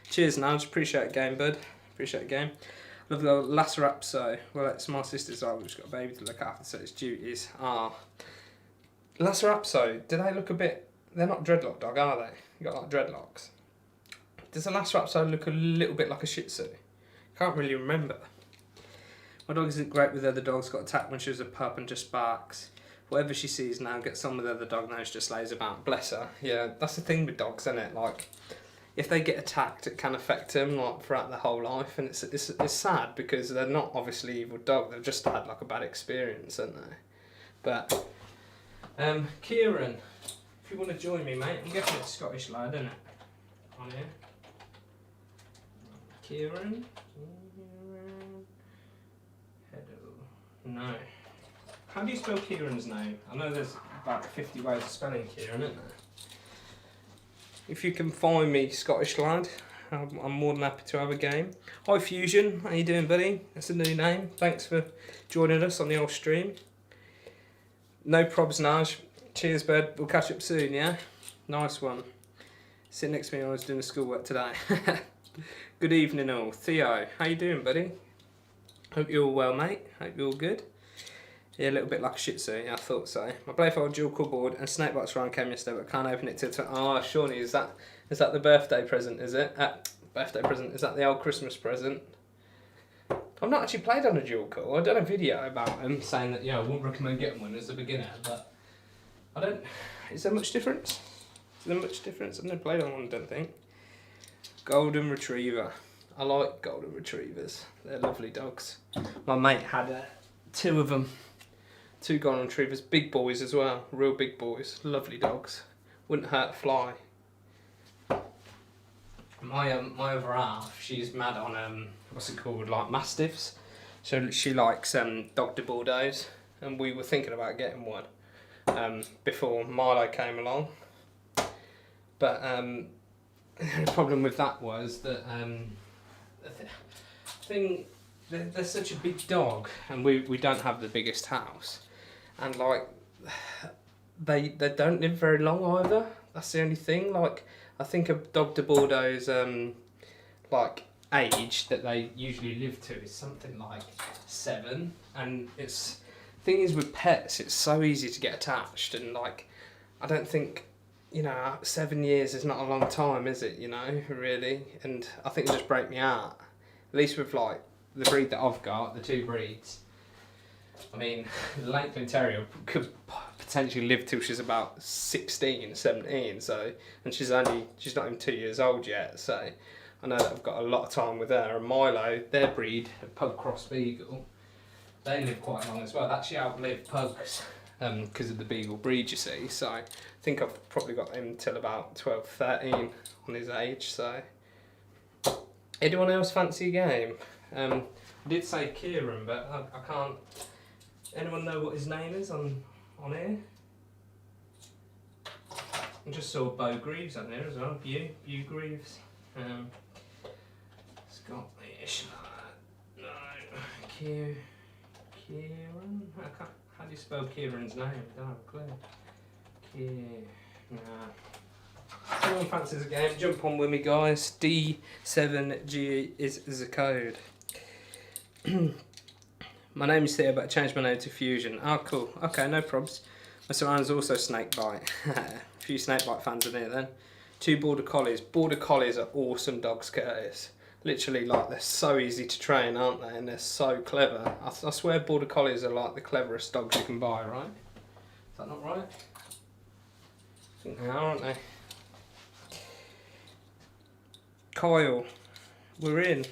Cheers, Nudge. Appreciate it, game, bud. Appreciate it, game. Love the Lacerapso. Well, it's my sister's dog. We've just got a baby to look after, so it's duties. Lacerapso. Do they look a bit... They're not dreadlock dog, are they? You got like dreadlocks. Does a Lacerapso look a little bit like a Shih Tzu? Can't really remember. My dog isn't great with other dogs. Got attacked when she was a pup and just barks. Whatever she sees now gets on with the other dog. Now she just lays about. Bless her. Yeah, that's the thing with dogs, isn't it? Like, if they get attacked, it can affect them like throughout their whole life, and it's sad because they're not obviously evil dog. They've just had like a bad experience, haven't they? But Kieran, if you want to join me, mate, I'm guessing it's a Scottish lad, isn't it? On here. Kieran. Hello. No. How do you spell Kieran's name? I know there's about 50 ways of spelling Kieran, isn't there? If you can find me, Scottish lad, I'm more than happy to have a game. Hi Fusion, how you doing, buddy? That's a new name. Thanks for joining us on the old stream. No probs, Naj. Cheers, bud. We'll catch up soon, yeah? Nice one. Sit next to me when I was doing the schoolwork today. Good evening all. Theo, how you doing, buddy? Hope you're all well, mate. Hope you're all good. Yeah, a little bit like a Shih Tzu, yeah, I thought so. My Playful dual core board and Snakebox Ryan came yesterday, but can't open it till... Oh, Shawnee, is that the birthday present, is it? Birthday present, is that the old Christmas present? I've not actually played on a dual core. I've done a video about them saying that, yeah, I wouldn't recommend getting one as a beginner, but I don't... Is there much difference? Is there much difference? I've never played on one, I don't think. Golden Retriever. I like Golden Retrievers. They're lovely dogs. My mate had 2 of them. 2 Golden Retrievers. Big boys as well. Real big boys. Lovely dogs. Wouldn't hurt a fly. My other half, she's mad on, what's it called, like Mastiffs. So she likes Dr. Bordeaux. And we were thinking about getting one before Milo came along. But the problem with that was that they're such a big dog, and we don't have the biggest house, and like they don't live very long either. That's the only thing. Like, I think a Dog de Bordeaux's like age that they usually live to is something like 7, and it's thing is with pets, it's so easy to get attached, and like I don't think, you know, 7 years is not a long time, is it, you know, really? And I think it just break me out. At least with like the breed that I've got, the 2 breeds. I mean, the Lakeland Terrier could potentially live till she's about 16, 17, so, and she's not even 2 years old yet, so I know that I've got a lot of time with her. And Milo, their breed, a Pug Cross Beagle, they live quite long as well. They actually outlived pugs because of the Beagle breed, you see, so I think I've probably got him till about 12, 13 on his age, so. Anyone else fancy a game? I did say Kieran, but I can't. Anyone know what his name is on here? I just saw Bo Greaves on there as well. Bew Greaves. Scottish. No. Kieran. How do you spell Kieran's name? I don't have a clue. Nah. If anyone fancies a game, jump on with me, guys. D7G is the code. My name is Theo, but I changed my name to Fusion. Oh, cool. Okay, no probs. My surroundings also Snakebite. A few Snakebite fans in here then. 2 Border Collies. Border Collies are awesome dogs, Curtis. Literally, like, they're so easy to train, aren't they? And they're so clever. I swear Border Collies are like the cleverest dogs you can buy, right? Is that not right? I think they are, aren't they? Kyle, we're in.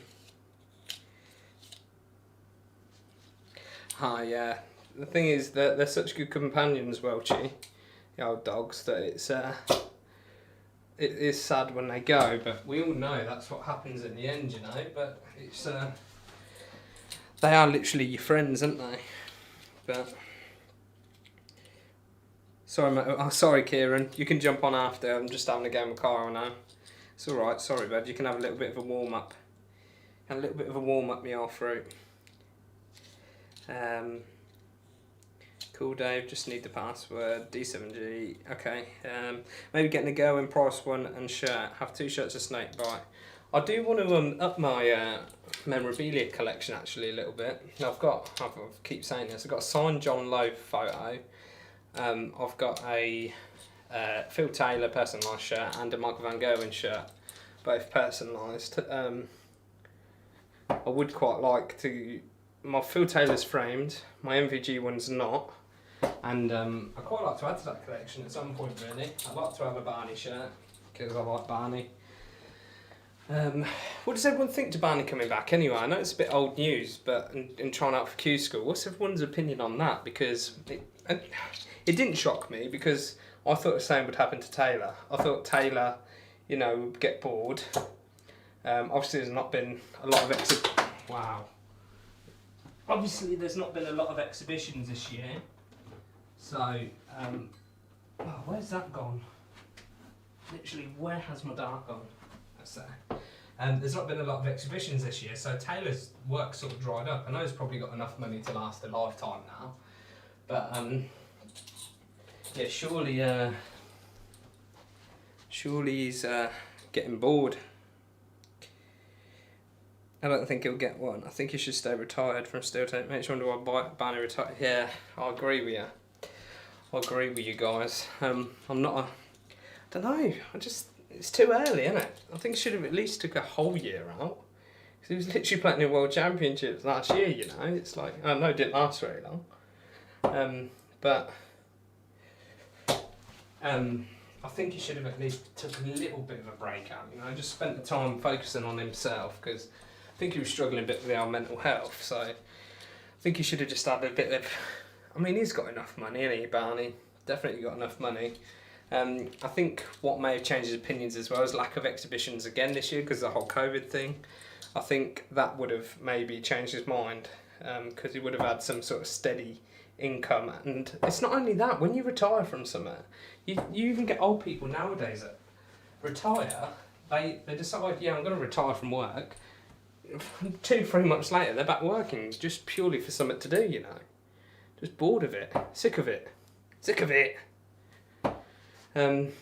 Ah, yeah. The thing is that they're such good companions, Welchie, the old dogs, that it is sad when they go, but we all know that's what happens in the end, you know. But it's they are literally your friends, aren't they? But sorry, mate. Oh, sorry, Kieran. You can jump on after. I'm just having a game of Kyle now. It's all right. Sorry, bud. You can have a little bit of a warm up. And a little bit of a warm up, me all through. Cool, Dave. Just need the password. D7G. Okay. Maybe getting a go in price one and shirt. Have 2 shirts of Snakebite. I do want to up my memorabilia collection actually a little bit. I keep saying this. I've got a signed John Lowe photo. I've got a Phil Taylor personalised shirt and a Michael Van Gerwen shirt, both personalised. I would quite like to. My Phil Taylor's framed. My MVG one's not. And I quite like to add to that collection at some point, really. I'd like to have a Barney shirt because I like Barney. What does everyone think to Barney coming back anyway? I know it's a bit old news, but in trying out for Q School, what's everyone's opinion on that? Because it didn't shock me because I thought the same would happen to Taylor. I thought Taylor, would get bored. Obviously, there's not been a lot of Obviously, there's not been a lot of exhibitions this year. So, where's that gone? Literally, where has my dart gone? That's there. There's not been a lot of exhibitions this year, so Taylor's work sort of dried up. I know he's probably got enough money to last a lifetime now, but yeah, surely he's getting bored. I don't think he'll get one. I think he should stay retired from Steel Tape. Make sure why Barney retired. Yeah, I agree with you. I agree with you guys. I'm not a... I don't know. It's too early, isn't it? I think he should have at least took a whole year out. Because he was literally playing in World Championships last year, It's like... I know it didn't last very long. I think he should have at least took a little bit of a break out, Just spent the time focusing on himself, because I think he was struggling a bit with our mental health, so I think he should have just had a bit of... I mean, he's got enough money, hasn't he, Barney? Definitely got enough money. I think what may have changed his opinions as well is lack of exhibitions again this year because of the whole COVID thing. I think that would have maybe changed his mind because he would have had some sort of steady income. And it's not only that, when you retire from somewhere, you even get old people nowadays that retire, they decide, yeah, I'm going to retire from work. 2-3 months later, they're back working just purely for something to do, Just bored of it, sick of it.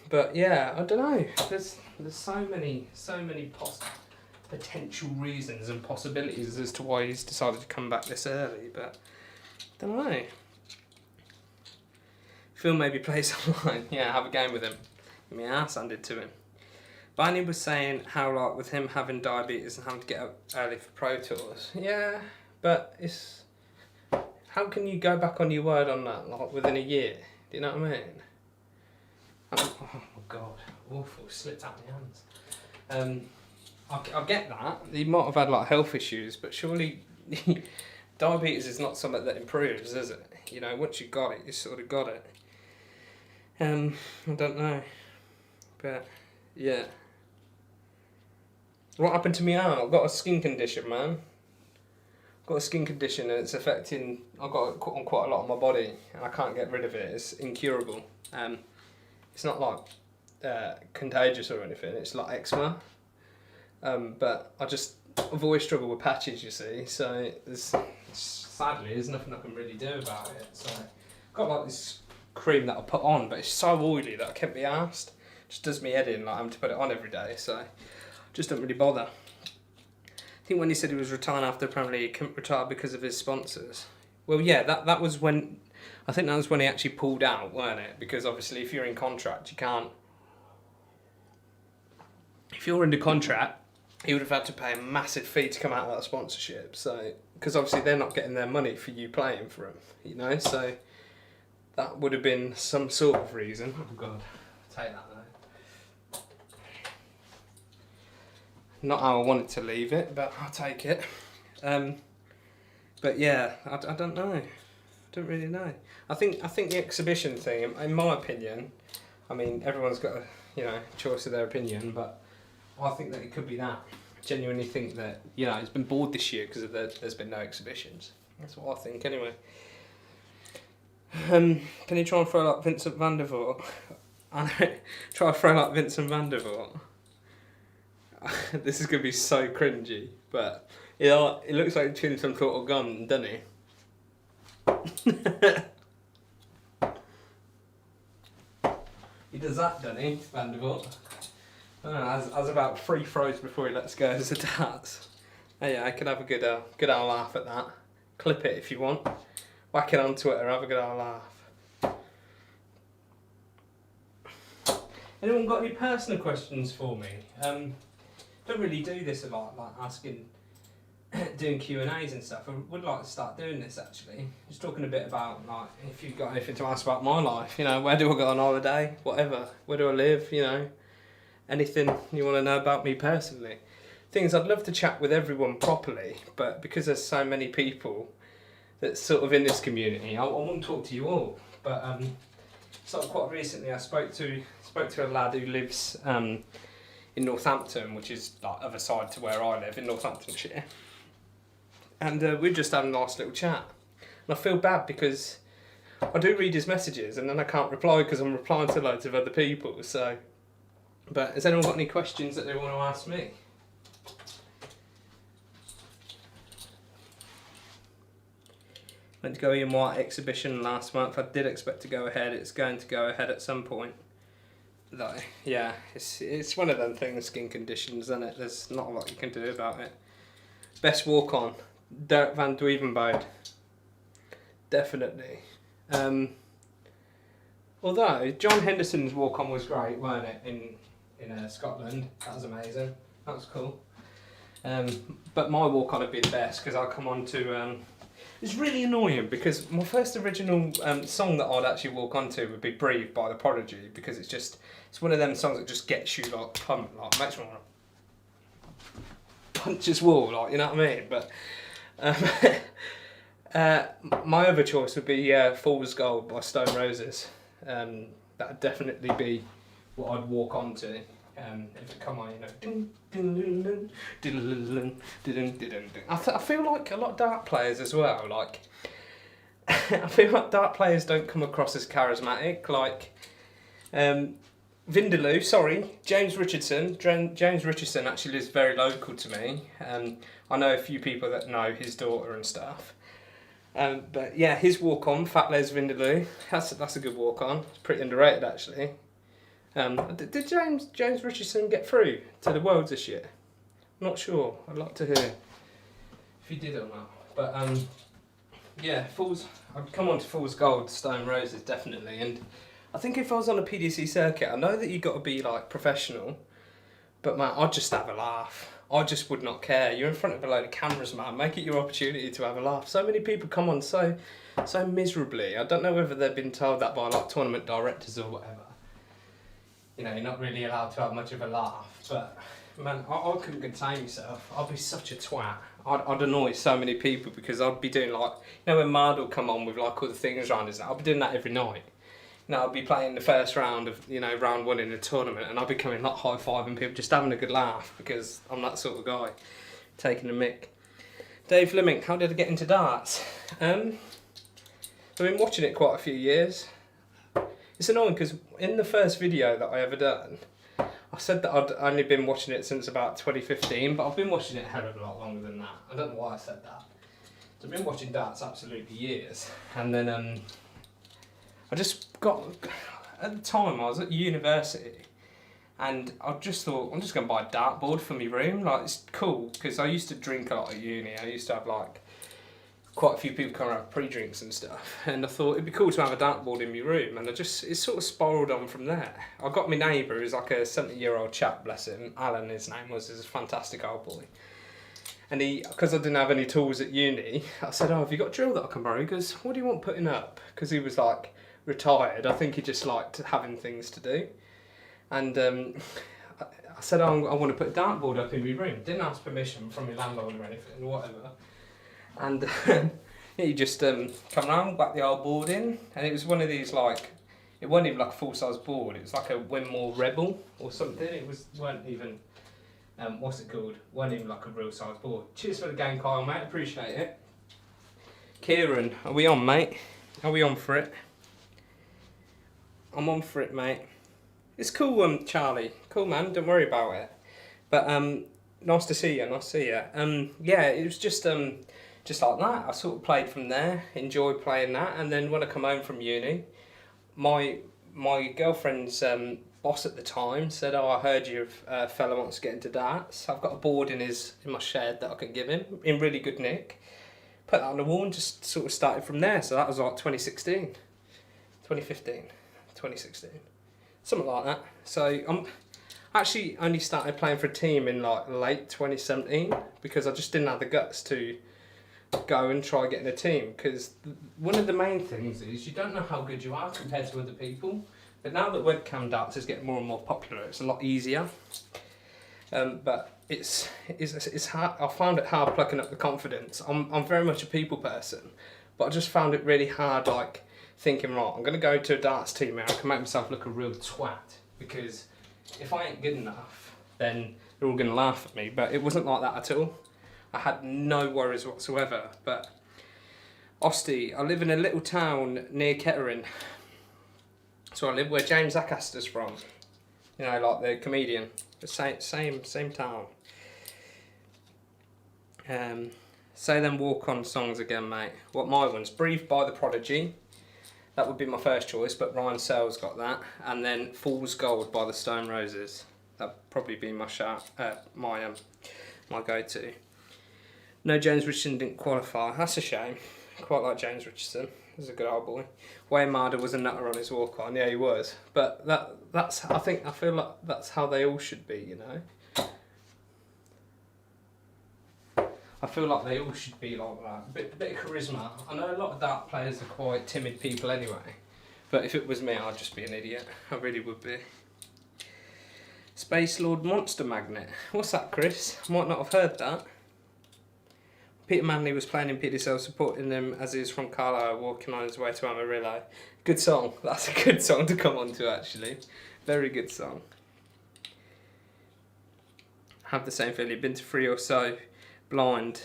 But yeah, I don't know. There's so many potential reasons and possibilities as to why he's decided to come back this early. But I don't know. Phil maybe plays online. Yeah, have a game with him. Get my ass handed to him. Barney was saying how with him having diabetes and having to get up early for Pro Tours. Yeah, but it's how can you go back on your word on that within a year? Do you know what I mean? Oh my god, awful, slipped out my hands. I get that. He might have had health issues, but surely diabetes is not something that improves, is it? Once you got it, you sort of got it. I don't know. But yeah. What happened to me arm? I've got a skin condition, man. I've got a skin condition and it's affecting... I've got it on quite a lot on my body and I can't get rid of it. It's incurable. It's not contagious or anything. It's like eczema. But I've always struggled with patches, you see. So sadly, there's nothing I can really do about it. So I've got this cream that I put on, but it's so oily that I can't be arsed. Just does me head in, having to put it on every day. So just don't really bother. I think when he said he was retiring after the Premier League, he couldn't retire because of his sponsors. Well, yeah, that was when... I think that was when he actually pulled out, weren't it? Because obviously if you're in contract, you can't... If you're under contract, he would have had to pay a massive fee to come out of that sponsorship. So, because obviously they're not getting their money for you playing for them, So that would have been some sort of reason. Oh God, I'll take that though. Not how I wanted to leave it, but I'll take it. But yeah, I don't know. Don't really know. I think the exhibition thing, in my opinion, I mean everyone's got a choice of their opinion, but I think that it could be that. I genuinely think that it's been bored this year because there's been no exhibitions. That's what I think anyway. Can you try and throw like Vincent van der Voort? Try to throw like Vincent van der Voort. This is gonna be so cringy, but it looks like chewing some sort of gum, doesn't he? He does that, doesn't he, Van der Voort? I don't know, as about 3 throws before he lets go as the darts. Oh yeah, I could have a good old laugh at that. Clip it if you want. Whack it on Twitter, have a good old laugh. Anyone got any personal questions for me? Don't really do this a lot, like asking, doing Q&As and stuff. I would like to start doing this actually. Just talking a bit about like if you've got anything to ask about my life, where do I go on holiday, whatever, where do I live, anything you want to know about me personally. Things I'd love to chat with everyone properly, but because there's so many people that's sort of in this community, I won't talk to you all. But sort of quite recently I spoke to a lad who lives in Northampton, which is like other side to where I live in Northamptonshire. And we're just having a nice little chat. And I feel bad because I do read his messages and then I can't reply because I'm replying to loads of other people. So, but has anyone got any questions that they want to ask me? Went to go in White exhibition last month. I did expect to go ahead. It's going to go ahead at some point. Like, yeah, it's one of them things, skin conditions, isn't it? There's not a lot you can do about it. Best walk on, Dirk van Duivenbode. Definitely. Although John Henderson's walk on was great, weren't it? In Scotland, that was amazing. That was cool. But my walk on would be the best because I come on to. It's really annoying because my first original song that I'd actually walk onto would be "Breathe" by The Prodigy because it's one of them songs that just gets you like pumped, like makes me want to punch this wall, like, you know what I mean. But my other choice would be "Fool's Gold" by Stone Roses. That'd definitely be what I'd walk onto. If it come on, I feel like a lot of dart players as well, like, I feel like dart players don't come across as charismatic, like, Vindaloo, James Richardson. James Richardson actually lives very local to me. I know a few people that know his daughter and stuff. But yeah, his walk-on, Fat Les Vindaloo, that's a good walk-on. It's pretty underrated actually. Did James Richardson get through to the Worlds this year? I'm not sure. I'd like to hear if he did or not. But yeah, I'd come on to Fool's Gold, Stone Roses definitely. And I think if I was on a PDC circuit, I know that you got to be like professional, but man, I'd just have a laugh. I just would not care. You're in front of a load of cameras, man. Make it your opportunity to have a laugh. So many people come on so miserably. I don't know whether they've been told that by like tournament directors or whatever. You're not really allowed to have much of a laugh, but man, I couldn't contain myself. I'd be such a twat. I'd annoy so many people because I'd be doing like, when Mard will come on with like all the things around us, I'd be doing that every night. I'd be playing the first round of, round 1 in a tournament, and I'd be coming like high-fiving people, just having a good laugh because I'm that sort of guy, taking the mick. Dave Fleming, how did I get into darts? I've been watching it quite a few years. It's annoying because in the first video that I ever done, I said that I'd only been watching it since about 2015, but I've been watching it a hell of a lot longer than that. I don't know why I said that. So I've been watching darts absolutely years. And then I just got, at the time I was at university, and I just thought, I'm just going to buy a dartboard for my room. Like, it's cool, because I used to drink a lot at uni. I used to have like quite a few people come around pre-drinks and stuff, and I thought it'd be cool to have a dartboard in my room, and it sort of spiralled on from there. I got my neighbour, who's like a 70-year-old chap, bless him, Alan his name was, he's a fantastic old boy. And because I didn't have any tools at uni, I said, have you got a drill that I can borrow? He goes, what do you want putting up? Because he was like retired, I think he just liked having things to do. And I said, I want to put a dartboard up in my room. Didn't ask permission from my landlord or anything, whatever. And he just come round, whacked the old board in, and it was one of these like, it wasn't even like a full size board. It was like a Winmore Rebel or something. It weren't even what's it called? Weren't even like a real size board. Cheers for the game, Kyle, mate. Appreciate it. Kieran, are we on, mate? Are we on for it? I'm on for it, mate. It's cool, Charlie. Cool, man. Don't worry about it. But nice to see you. Nice to see you. Yeah, it was just like that. I sort of played from there. Enjoyed playing that, and then when I come home from uni, my girlfriend's boss at the time said, "Oh, I heard your fella wants to get into darts. I've got a board in my shed that I can give him in really good nick." Put that on the wall and just sort of started from there. So that was like 2016, 2015, 2016, something like that. So I'm actually only started playing for a team in like late 2017 because I just didn't have the guts to go and try getting a team, because one of the main things is you don't know how good you are compared to other people. But now that webcam darts is getting more and more popular, it's a lot easier. But it's hard. I found it hard plucking up the confidence. I'm very much a people person, but I just found it really hard, like thinking, right, I'm gonna go to a darts team where I can make myself look a real twat, because if I ain't good enough, then they're all gonna laugh at me. But it wasn't like that at all. I had no worries whatsoever. But Osty, I live in a little town near Kettering. So I live where James Acaster's from. You know, like the comedian. The same town. Say them walk-on songs again, mate. What my ones? Breathe by the Prodigy. That would be my first choice, but Ryan Sell's got that. And then Fool's Gold by the Stone Roses. That'd probably be my my go-to. No, James Richardson didn't qualify. That's a shame. Quite like James Richardson. He's a good old boy. Wayne Marder was a nutter on his walk-on. Yeah, he was. But I feel like that's how they all should be, you know. I feel like they all should be like that. Bit of charisma. I know a lot of dart players are quite timid people anyway. But if it was me, I'd just be an idiot. I really would be. Space Lord Monster Magnet. What's that, Chris? I might not have heard that. Peter Manley was playing in PDSL, supporting them as he was from Carlisle, walking on his way to Amarillo. Good song. That's a good song to come on to, actually. Very good song. Have the same feeling. Been to 3 or so. Blind.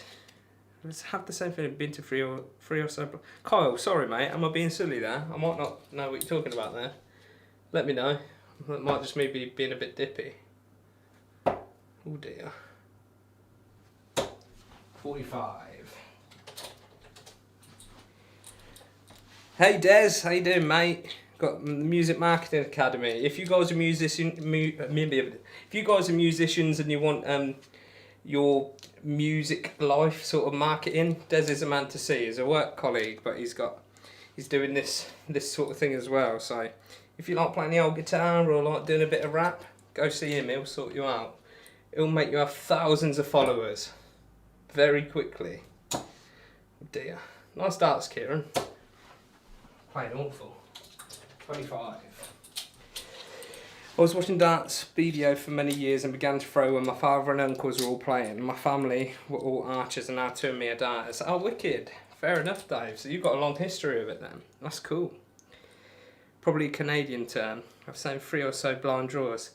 Let's have the same feeling. Been to 3 or so. Kyle, sorry, mate. Am I being silly there? I might not know what you're talking about there. Let me know. That might just me be being a bit dippy. Oh dear. 45. Hey Des, how you doing, mate? Got the Music Marketing Academy. If you guys are musicians and you want your music life sort of marketing, Des is a man to see. He's a work colleague, but he's doing this sort of thing as well. So if you like playing the old guitar or like doing a bit of rap, go see him. He'll sort you out. It'll make you have thousands of followers very quickly. Oh dear. Nice darts, Kieran. Playing awful. 25. I was watching darts video for many years and began to throw when my father and uncles were all playing. My family were all archers and now two of me are darters. Oh, wicked. Fair enough, Dave. So you've got a long history of it then. That's cool. Probably a Canadian term. I've seen 3 or so blind draws.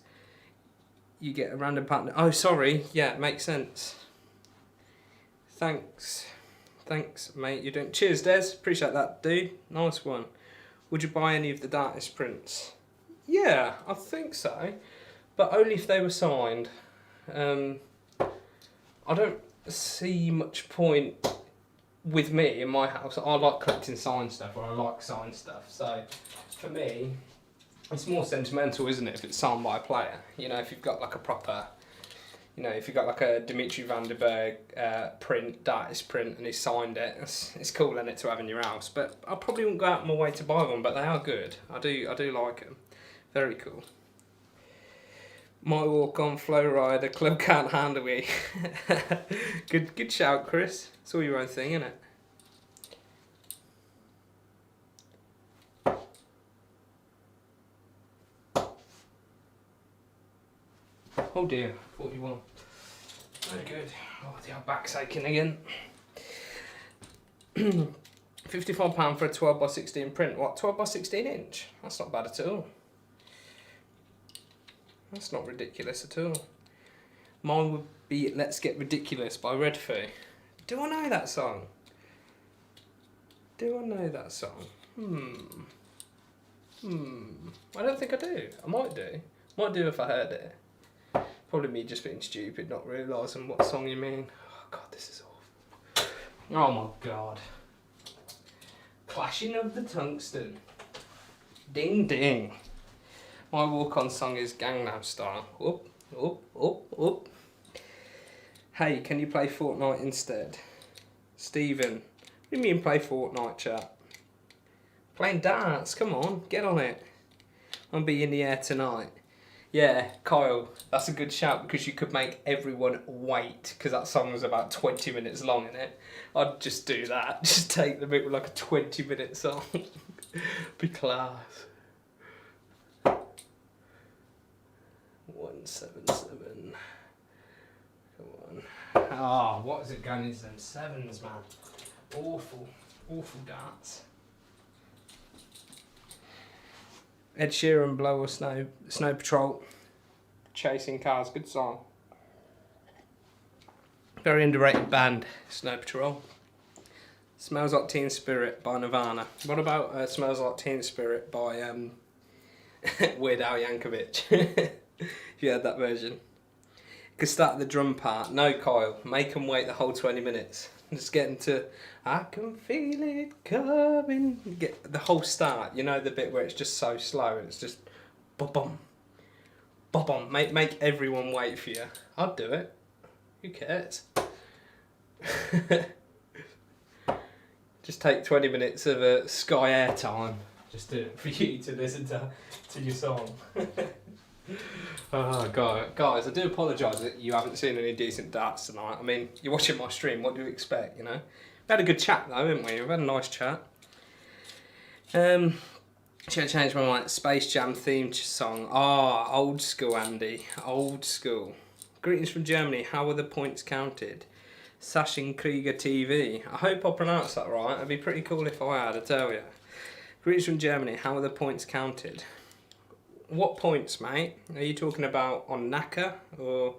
You get a random partner. Oh, sorry. Yeah, it makes sense. Thanks, mate. You're doing. Cheers, Des. Appreciate that, dude. Nice one. Would you buy any of the Dartist prints? Yeah, I think so, but only if they were signed. I don't see much point with me in my house. I like collecting signed stuff, or I like signed stuff. So for me, it's more sentimental, isn't it? If it's signed by a player, you know, if you've got like a proper. You know, if you've got like a Dimitri van der Berg Dartist print and he signed it, it's cool, isn't it, to have in your house. But I probably wouldn't go out of my way to buy one, but they are good. I do like them. Very cool. My walk on flow rider, club can't handle me. Good shout, Chris. It's all your own thing, isn't it? Oh dear, 41. Very good. Oh, the back's aching again. £54 for a 12x16 print. What, 12x16 inch? That's not bad at all. That's not ridiculous at all. Mine would be Let's Get Ridiculous by Redfoo. Do I know that song? Do I know that song? I don't think I do. I might do. Might do if I heard it. Probably me just being stupid, not realising what song you mean. Oh god, this is awful. Oh my god. Clashing of the Tungsten. Ding ding. My walk-on song is Gangnam Style. Up, up, up, up. Hey, can you play Fortnite instead? Stephen, what do you mean play Fortnite, chat? Playing darts, come on, get on it. I'll be in the air tonight. Yeah, Kyle, that's a good shout because you could make everyone wait because that song was about 20 minutes long in it. I'd just do that. Just take the bit with like a 20-minute song. Be class. 177. Come on. Ah, oh, what is it going into them sevens, man? Awful, awful darts. Ed Sheeran, Blow or Snow Patrol. Chasing Cars, good song. Very underrated band, Snow Patrol. Smells Like Teen Spirit by Nirvana. What about Smells Like Teen Spirit by Weird Al Yankovic? If you heard that version. You could start the drum part. No, Kyle, make them wait the whole 20 minutes. Just get into I can feel it coming. Get the whole start, you know, the bit where it's just so slow and it's just bum bum. Make everyone wait for you. I'd do it. Who cares? Just take 20 minutes of Sky Air time. Just do it for you to listen to your song. Oh god, guys, I do apologise that you haven't seen any decent darts tonight. I mean, you're watching my stream, what do you expect, you know? We had a good chat though, haven't we? We've had a nice chat. Should I change my mind? Space Jam theme song. Ah, old school, Andy. Old school. Greetings from Germany. How were the points counted? Sashin Krieger TV. I hope I pronounced that right. It'd be pretty cool if I had, I tell you. Greetings from Germany. How were the points counted? What points, mate? Are you talking about on Naka or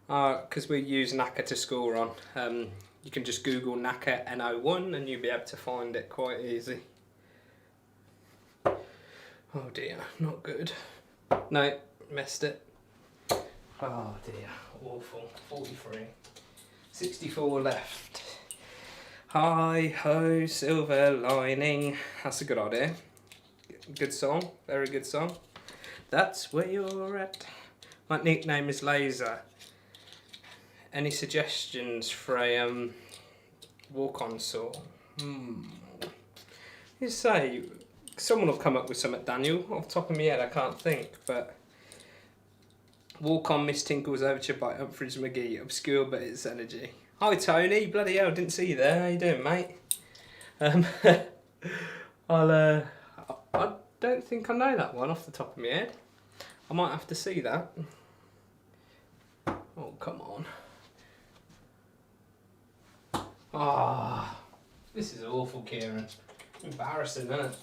because we use Naka to score on? You can just Google Naka NO1 and you'll be able to find it quite easy. Oh dear, not good. No, missed it. Oh dear, awful. 43. 64 left. Hi ho, silver lining. That's a good idea. Good song, very good song. That's where you're at. My nickname is Laser. Any suggestions for a walk-on song? You say someone will come up with something, Daniel. Off the top of my head, I can't think. But Walk On Miss Tinkle's Overture by Humphreys McGee. Obscure, but it's energy. Hi Tony. Bloody hell, didn't see you there. How you doing, mate? I don't think I know that one off the top of my head. I might have to see that. Oh, come on. Ah, this is awful, Kieran. Embarrassing, isn't it?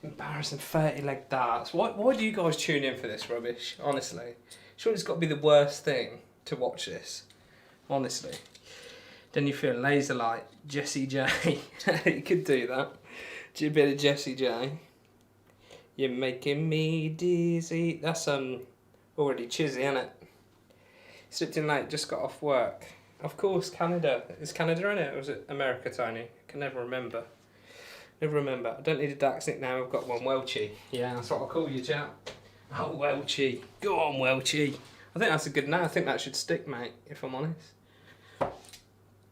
Embarrassing 30-leg darts. Why do you guys tune in for this rubbish? Honestly. Sure, it's got to be the worst thing to watch this. Honestly. Then you feel laser light. Jessie J. You could do that. Do a bit of Jessie J. You're making me dizzy. That's already cheesy, isn't it? Slipped in late, just got off work. Of course, Canada. Is Canada in it, or was it America, Tony? I can never remember. Never remember. I don't need a Dax nickname, I've got one. Welchie. Yeah, that's what I'll call you, chap. Oh, Welchie. Go on, Welchie. I think that's a good name. I think that should stick, mate, if I'm honest.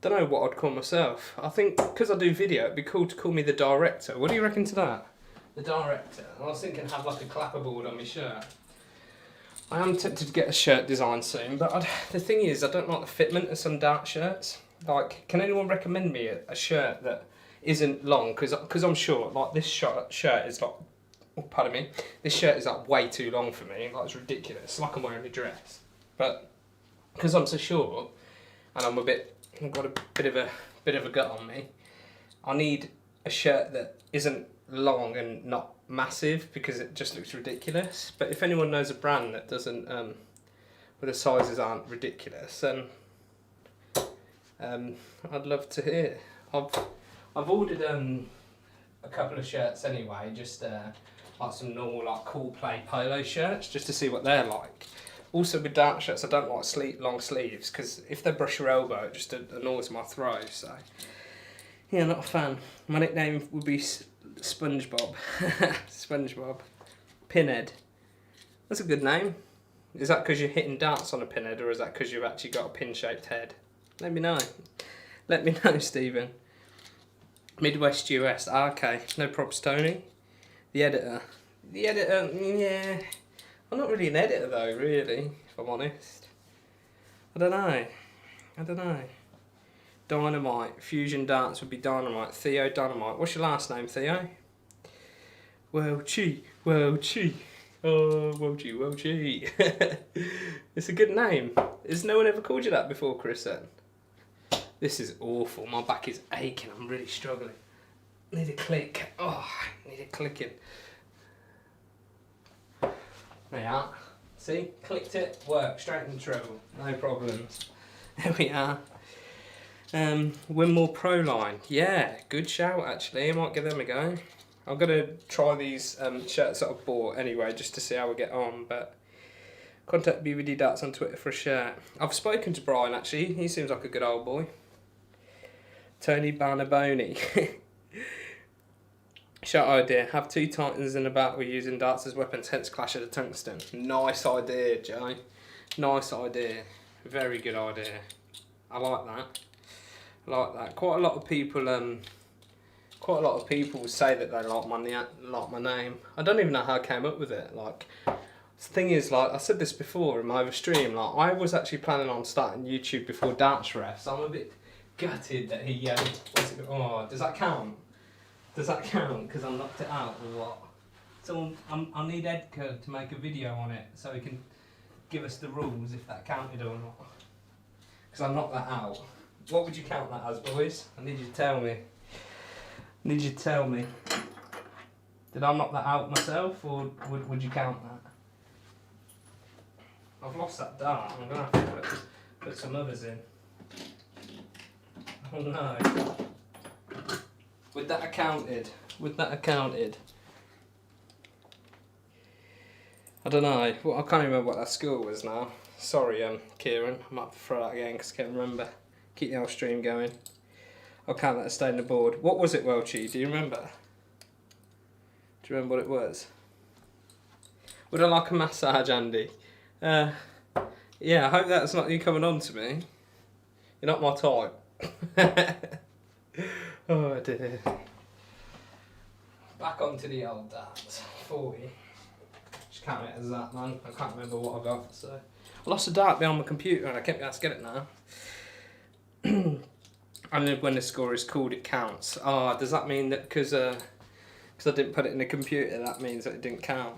Don't know what I'd call myself. I think, because I do video, it'd be cool to call me the director. What do you reckon to that? The director. I was thinking have like a clapperboard on my shirt. I am tempted to get a shirt design soon, but the thing is, I don't like the fitment of some dart shirts. Like, can anyone recommend me a shirt that isn't long? Because I'm sure, like, this shirt is like, oh, pardon me, this shirt is like way too long for me. Like, it's ridiculous. It's like I'm wearing a dress. But because I'm so short, and I've got a bit of a gut on me, I need a shirt that isn't long and not massive because it just looks ridiculous. But if anyone knows a brand that doesn't, where the sizes aren't ridiculous, then I'd love to hear. I've ordered a couple of shirts anyway, just like some normal like cool play polo shirts, just to see what they're like. Also with dart shirts, I don't like long sleeves because if they brush your elbow, it just annoys my throat. So yeah, not a fan. My nickname would be SpongeBob. SpongeBob. Pinhead. That's a good name. Is that because you're hitting darts on a pinhead, or is that because you've actually got a pin-shaped head? Let me know. Let me know, Stephen. Midwest US. Ah, okay. No props, Tony. The editor. The editor, yeah. I'm not really an editor though, really, if I'm honest. I don't know. Dynamite. Fusion Darts would be Dynamite. Theo Dynamite. What's your last name, Theo? Welchie. Oh, Welchie. It's a good name. Has no one ever called you that before, Chris? Then? This is awful. My back is aching. I'm really struggling. Need a click. Oh, need a clicking. There you are. See? Clicked it. Work. Straight in trouble. No problems. There we are. Winmore Pro Line. Yeah, good shout actually. I might give them a go. I'm going to try these shirts that I've bought anyway, just to see how we get on. But contact BVD Darts on Twitter for a shirt. I've spoken to Brian actually. He seems like a good old boy. Tony Barnaboni. Shot idea. Have two titans in a battle using darts as weapons, hence Clash of the Tungsten. Nice idea, Joe. Nice idea. Very good idea. I like that. Quite a lot of people say that they like my name. I don't even know how I came up with it. Like, the thing is, like I said this before in my other stream, like I was actually planning on starting YouTube before Darts Refs. I'm a bit gutted that he oh, does that count? Does that count? Because I knocked it out or what? So I need Edgar to make a video on it so he can give us the rules if that counted or not. Because I knocked that out. What would you count that as, boys? I need you to tell me. Did I knock that out myself, or would you count that? I've lost that dart. I'm going to have to put some others in. Oh no. Would that have counted? I don't know. Well, I can't remember what that score was now. Sorry, Kieran. I might have to throw that again because I can't remember. Keep the whole stream going. I'll count that as staying the board. What was it, Welchie? Do you remember? Do you remember what it was? Would I like a massage, Andy? Yeah, I hope that's not you coming on to me. You're not my type. Oh dear. Back onto the old darts. 40. Just count it as that, man. I can't remember what I got, so. I lost a dart behind my computer and I kept going to get it now. And when the score is called, it counts. Ah, does that mean that because I didn't put it in the computer, that means that it didn't count?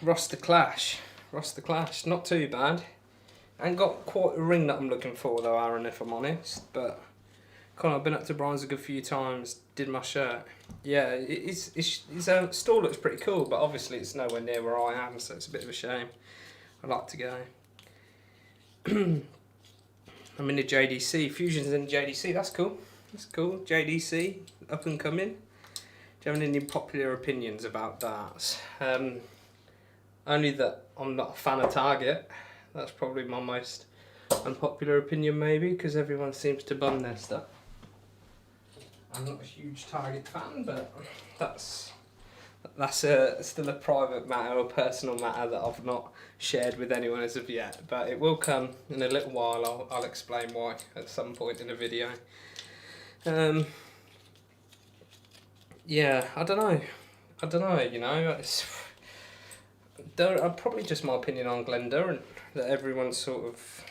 Roster Clash, not too bad. I ain't got quite a ring that I'm looking for though, Aaron, if I'm honest. But I've been up to Brian's a good few times. Did my shirt. Yeah, his store looks pretty cool, but obviously it's nowhere near where I am, so it's a bit of a shame. I'd like to go. I'm in the JDC. Fusion's in the JDC. That's cool. JDC, up and coming. Do you have any popular opinions about darts? Only that I'm not a fan of Target. That's probably my most unpopular opinion, maybe, because everyone seems to bum their stuff. I'm not a huge Target fan, but that's still a private matter or personal matter that I've not shared with anyone as of yet. But it will come in a little while. I'll explain why at some point in a video. Yeah, I don't know. You know, probably just my opinion on Glenn Durrant, that everyone sort of,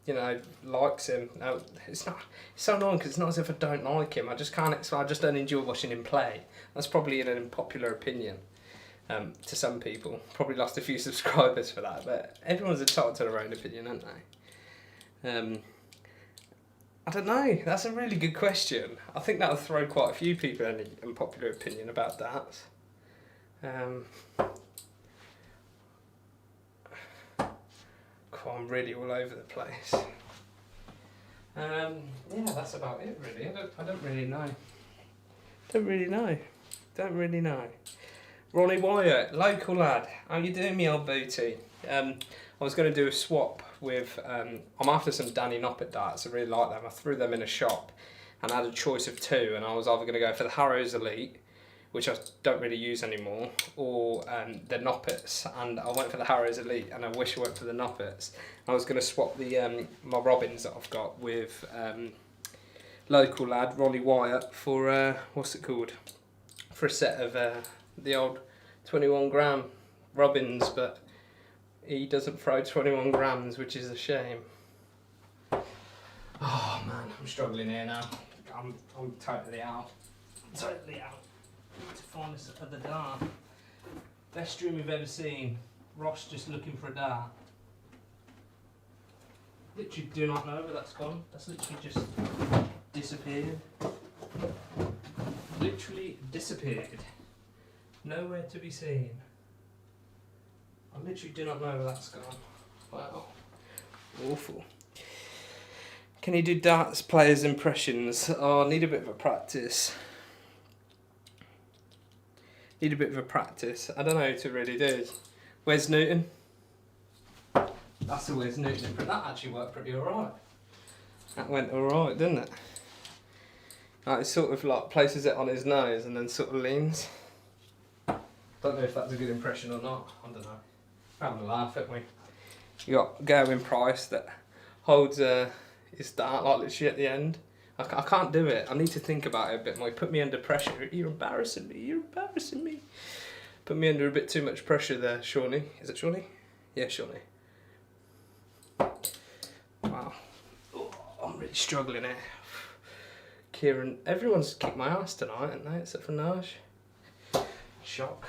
you know, likes him. Now, it's so annoying because it's not as if I don't like him. I just don't enjoy watching him play. That's probably an unpopular opinion to some people. Probably lost a few subscribers for that, but everyone's entitled to their own opinion, aren't they? I don't know. That's a really good question. I think that'll throw quite a few people in unpopular opinion about darts. I'm really all over the place. Yeah, that's about it really. I don't really know. Don't really know. Ronnie Wyatt, local lad. How you doing, me old booty? I was going to do a swap with. I'm after some Danny Noppert darts. I really like them. I threw them in a shop, and I had a choice of two. And I was either going to go for the Harrows Elite, which I don't really use anymore, or the Nopperts. And I went for the Harrows Elite, and I wish I went for the Nopperts. I was going to swap the my Robins that I've got with local lad Ronnie Wyatt for what's it called? For a set of the old 21 gram Robins, but he doesn't throw 21 grams, which is a shame. Oh man, I'm struggling here now. I'm totally out. Totally out. Need to find this other dart. Best stream we've ever seen. Ross just looking for a dart. Literally do not know where that's gone. That's literally just disappeared. Literally disappeared. Nowhere to be seen. I literally do not know where that's gone. Wow. Awful. Can you do darts players' impressions? Oh, I need a bit of a practice. I don't know who to really do. Wes Newton. That's a Wes Newton, but that actually worked pretty alright. That went alright, didn't it? Like, it sort of like places it on his nose and then sort of leans. Don't know if that's a good impression or not. I don't know. We're having a laugh, haven't we? You got Gerwyn Price that holds his dart like literally at the end. I can't do it. I need to think about it a bit more. You put me under pressure. You're embarrassing me. Put me under a bit too much pressure there, Shawnee. Is it Shawnee? Yeah, Shawnee. Wow. Oh, I'm really struggling here. Kieran, everyone's kicked my ass tonight, haven't they? Except for Naj. Shock.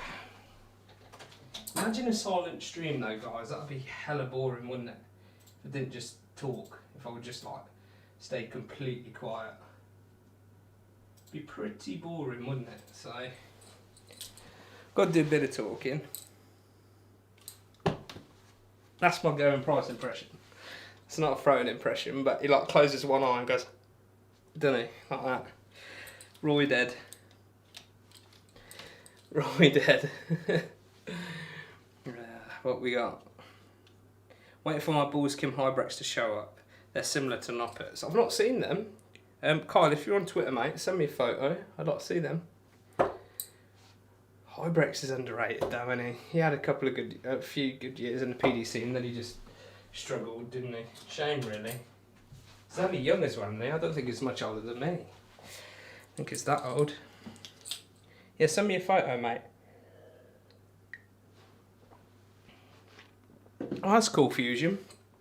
Imagine a silent stream though, guys. That'd be hella boring, wouldn't it? If I didn't just talk. If I would just like stay completely quiet. Be pretty boring, wouldn't it? So, got to do a bit of talking. That's my Gerwyn Price impression. It's not a throwing impression, but he like closes one eye and goes, doesn't he? Like that. Roy dead. What we got? Waiting for my Bulls Kim Hybrex to show up. They're similar to Nopperts. I've not seen them. Kyle, if you're on Twitter, mate, send me a photo. I'd like to see them. Hybrex is underrated, though, isn't he? He had a few good years in the PDC, and then he just struggled, didn't he? Shame, really. He's only young as well, isn't he? I don't think he's much older than me. I think he's that old. Yeah, send me a photo, mate. Oh, that's cool, Fusion.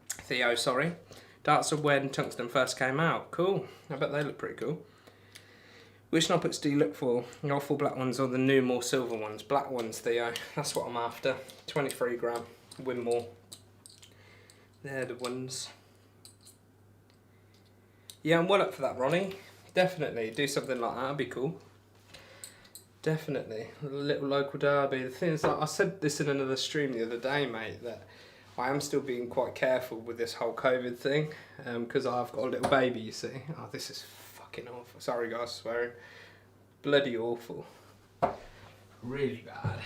Theo, sorry. Darts of when Tungsten first came out. Cool. I bet they look pretty cool. Which Nopperts do you look for? The old full black ones or the new, more silver ones? Black ones, Theo. That's what I'm after. 23 gram. Winmore. They're the ones. Yeah, I'm well up for that, Ronnie. Definitely. Do something like that. That'd be cool. Definitely. A little local derby. The thing is, like, I said this in another stream the other day, mate, that I am still being quite careful with this whole COVID thing, because I've got a little baby, you see. Oh, this is fucking awful. Sorry guys, swearing. Bloody awful. Really bad.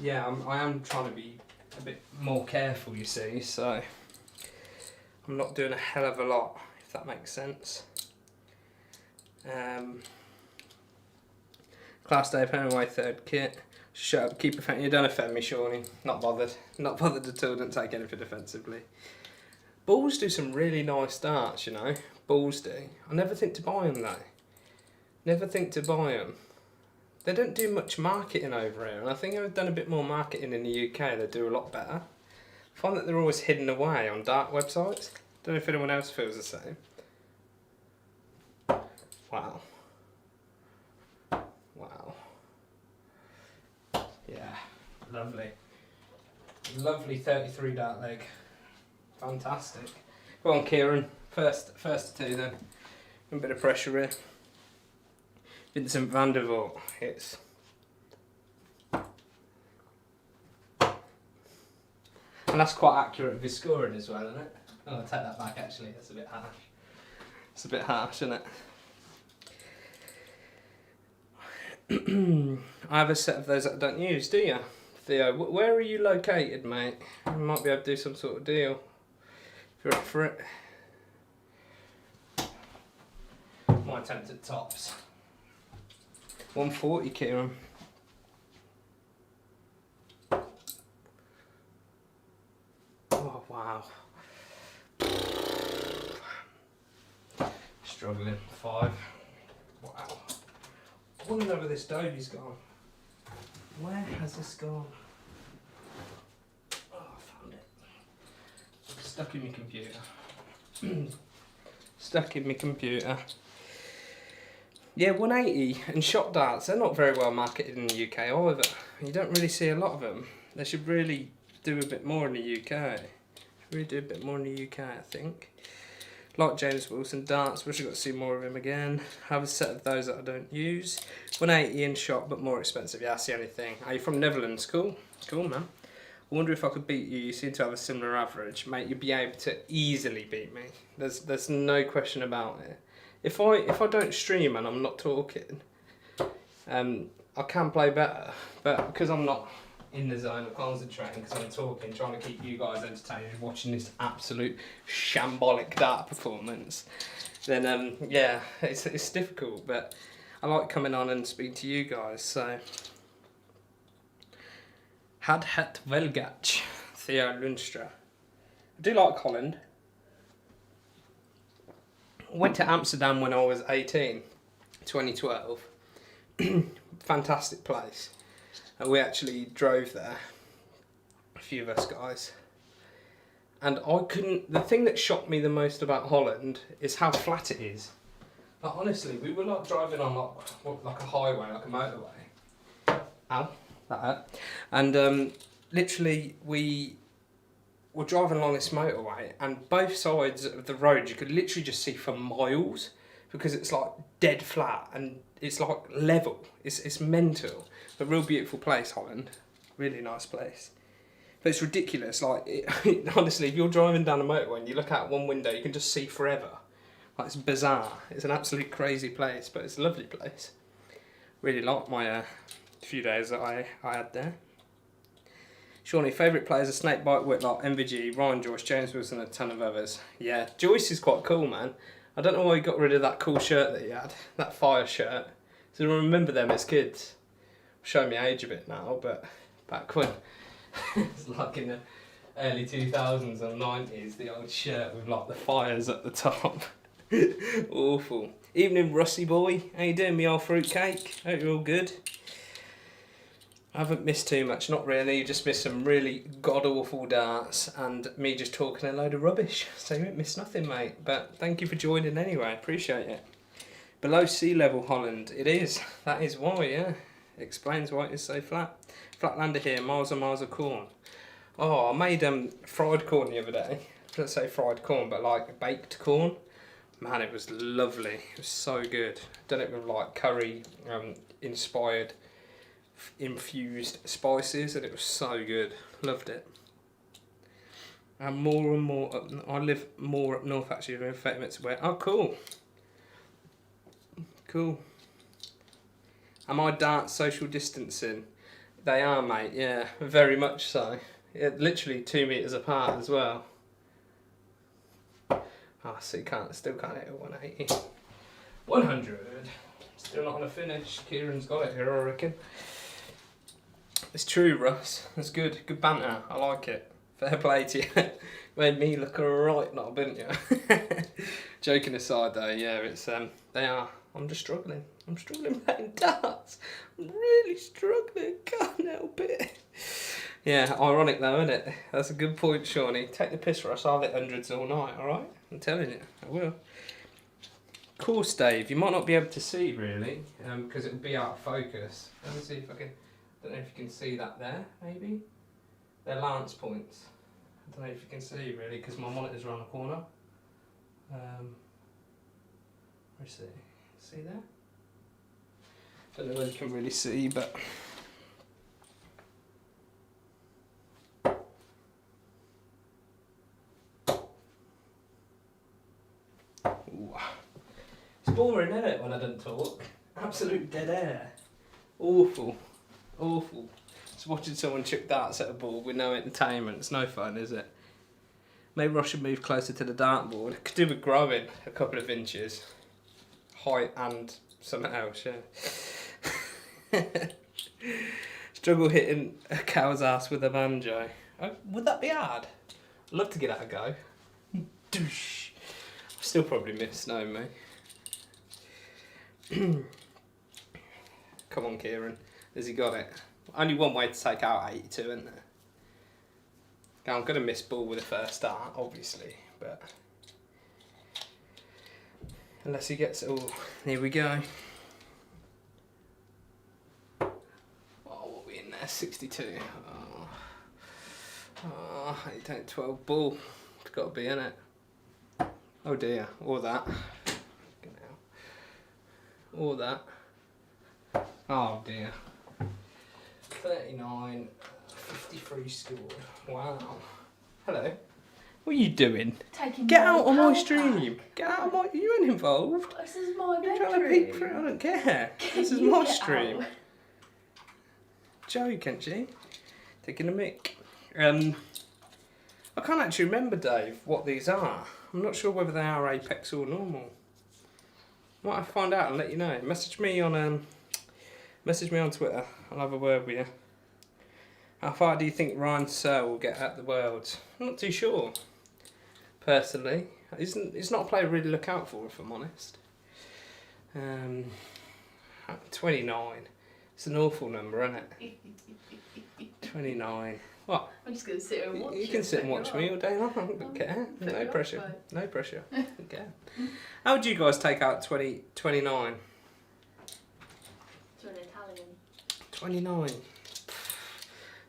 Yeah, I am trying to be a bit more careful, you see, so I'm not doing a hell of a lot, if that makes sense. Class Day, Penaway, third kit. Shut up, keep offending. You don't offend me, Shawnee. Not bothered. Not bothered at all, don't take anything offensively. Bulls do some really nice darts, you know. Bulls do. I never think to buy them though. Never think to buy them. They don't do much marketing over here, and I think I've done a bit more marketing in the UK. They do a lot better. I find that they're always hidden away on dark websites. Don't know if anyone else feels the same. Wow. Wow. Yeah, lovely. Lovely 33 dart leg. Fantastic. Go on, Kieran. First two then. A bit of pressure here. Vincent van der Voort hits. And that's quite accurate with his scoring as well, isn't it? Oh, I'll take that back actually, that's a bit harsh. It's a bit harsh, isn't it? I have a set of those that I don't use, do you? Theo, where are you located, mate? I might be able to do some sort of deal. If you're up for it. My attempt at tops. 140, Kieran. Oh, wow. Struggling. 5. Wow. I want to know where this Dobie's gone. Where has this gone? Oh, I found it. Stuck in my computer. Stuck in my computer. Yeah, 180 and shot darts, they're not very well marketed in the UK either. You don't really see a lot of them. They should really do a bit more in the UK. Really do a bit more in the UK, I think. Like James Wilson darts, wish I got to see more of him again. Have a set of those that I don't use. 180 in shot, but more expensive. Yeah, that's the only thing. Are you from Netherlands? Cool. Cool, man. I wonder if I could beat you. You seem to have a similar average. Mate, you'd be able to easily beat me. There's no question about it. If I don't stream and I'm not talking, I can play better. But because I'm not in the zone of concentrating, because I'm talking, trying to keep you guys entertained, watching this absolute shambolic dart performance, then yeah, it's difficult. But I like coming on and speaking to you guys. So, had het Velgach, Theo Lundstra. I do like Holland. Went to Amsterdam when I was 18, 2012. Fantastic place. We actually drove there, a few of us guys. And the thing that shocked me the most about Holland is how flat it is. Like, honestly, we were like driving on like a highway, like a motorway. Ow, that hurt. And literally we were driving along this motorway, and both sides of the road you could literally just see for miles, because it's like dead flat and it's like level. It's mental. But real beautiful place, Holland. Really nice place. But it's ridiculous. Like honestly, if you're driving down a motorway and you look out one window, you can just see forever. Like, it's bizarre. It's an absolute crazy place, but it's a lovely place. Really liked my few days that I had there. Shawnee, favourite players are Snakebite, Whitlock, MVG, Ryan Joyce, James Wilson and a ton of others. Yeah, Joyce is quite cool, man. I don't know why he got rid of that cool shirt that he had, that fire shirt. So I remember them as kids. Showing my age a bit now, but back when it's like in the early 2000s and 90s, the old shirt with like the fires at the top. Awful. Evening, Rusty boy. How you doing, me old fruitcake? Hope you're all good. I haven't missed too much, not really. You just missed some really god-awful darts and me just talking a load of rubbish. So you ain't missed nothing, mate. But thank you for joining anyway. Appreciate it. Below sea level, Holland. It is. That is why, yeah. Explains why it is so flat. Flatlander here, miles and miles of corn. Oh, I made fried corn the other day. Let's say fried corn, but like baked corn. Man, it was lovely. It was so good. Done it with like curry inspired infused spices, and it was so good. Loved it. And more I live more up north actually, in 30 minutes away. Oh, cool. Cool. Am I dance social distancing? They are, mate, yeah, very much so. Yeah, literally 2 meters apart as well. Oh, so you still can't hit a 180. 100. Still not on a finish. Kieran's got it here, I reckon. It's true, Russ. That's good. Good banter. I like it. Fair play to you. Made me look alright now, didn't you? Joking aside though, yeah, it's they are. I'm just struggling. I'm struggling playing darts. I'm really struggling. Can't help it. Yeah, ironic though, isn't it? That's a good point, Shawnee. Take the piss, Russ. I'll hit hundreds all night, alright? I'm telling you, I will. Of course, Dave. You might not be able to see really, because it'll be out of focus. Let me see if I can. I don't know if you can see that there, maybe? They're lance points. I don't know if you can see really, because my monitor's around the corner. Where's it? See there? Don't know whether you can really see, but ooh. It's boring, isn't it, when I don't talk? Absolute dead air. Awful. Awful. Just watching someone chuck darts at a ball with no entertainment. It's no fun, is it? Maybe I should move closer to the dartboard. Could do with growing a couple of inches. Height and something else, yeah. Struggle hitting a cow's ass with a banjo. Oh, would that be hard? I'd love to give that a go. Doosh. Still probably miss, no me. Come on, Kieran. Has he got it? Only one way to take out 82, isn't there? Now, I'm going to miss ball with the first dart, obviously, but unless he gets it all. Here we go. Oh, what are we in there? 62. Oh, 8, 12 ball. It's got to be in it. Oh dear, or that. Or that. Oh dear. 39, 53 scored. Wow. Hello. What are you doing? Get out of my stream. Get out of my. You ain't involved. This is my bedroom. You're trying to peek through. I don't care. This is my stream. Out. Joey, can't she? Taking a mick. I can't actually remember, Dave, what these are. I'm not sure whether they are Apex or normal. Might have to find out and let you know. Message me on Twitter. I'll have a word with you. How far do you think Ryan Searle will get at the Worlds? I'm not too sure. Personally, it's not a player to really look out for, if I'm honest. 29. It's an awful number, isn't it? 29. What? I'm just going to sit here and watch you can sit and watch me all day long. I don't care. No pressure. No pressure. Don't care. How would you guys take out 29? To an Italian. 29. Is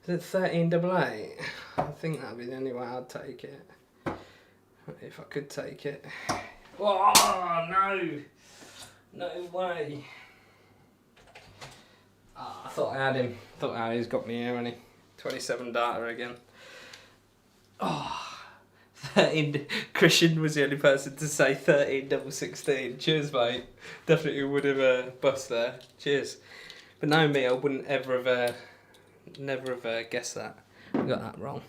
it 13 double 8? I think that'd be the only way I'd take it. If I could take it. Oh, no. No way. Oh, I thought I had him. He's got me here, hasn't he? 27 data again. Oh, 13. Christian was the only person to say 13 double 16. Cheers, mate. Definitely would have bust there. Cheers. But knowing me, I wouldn't ever have, never have guessed that. I got that wrong.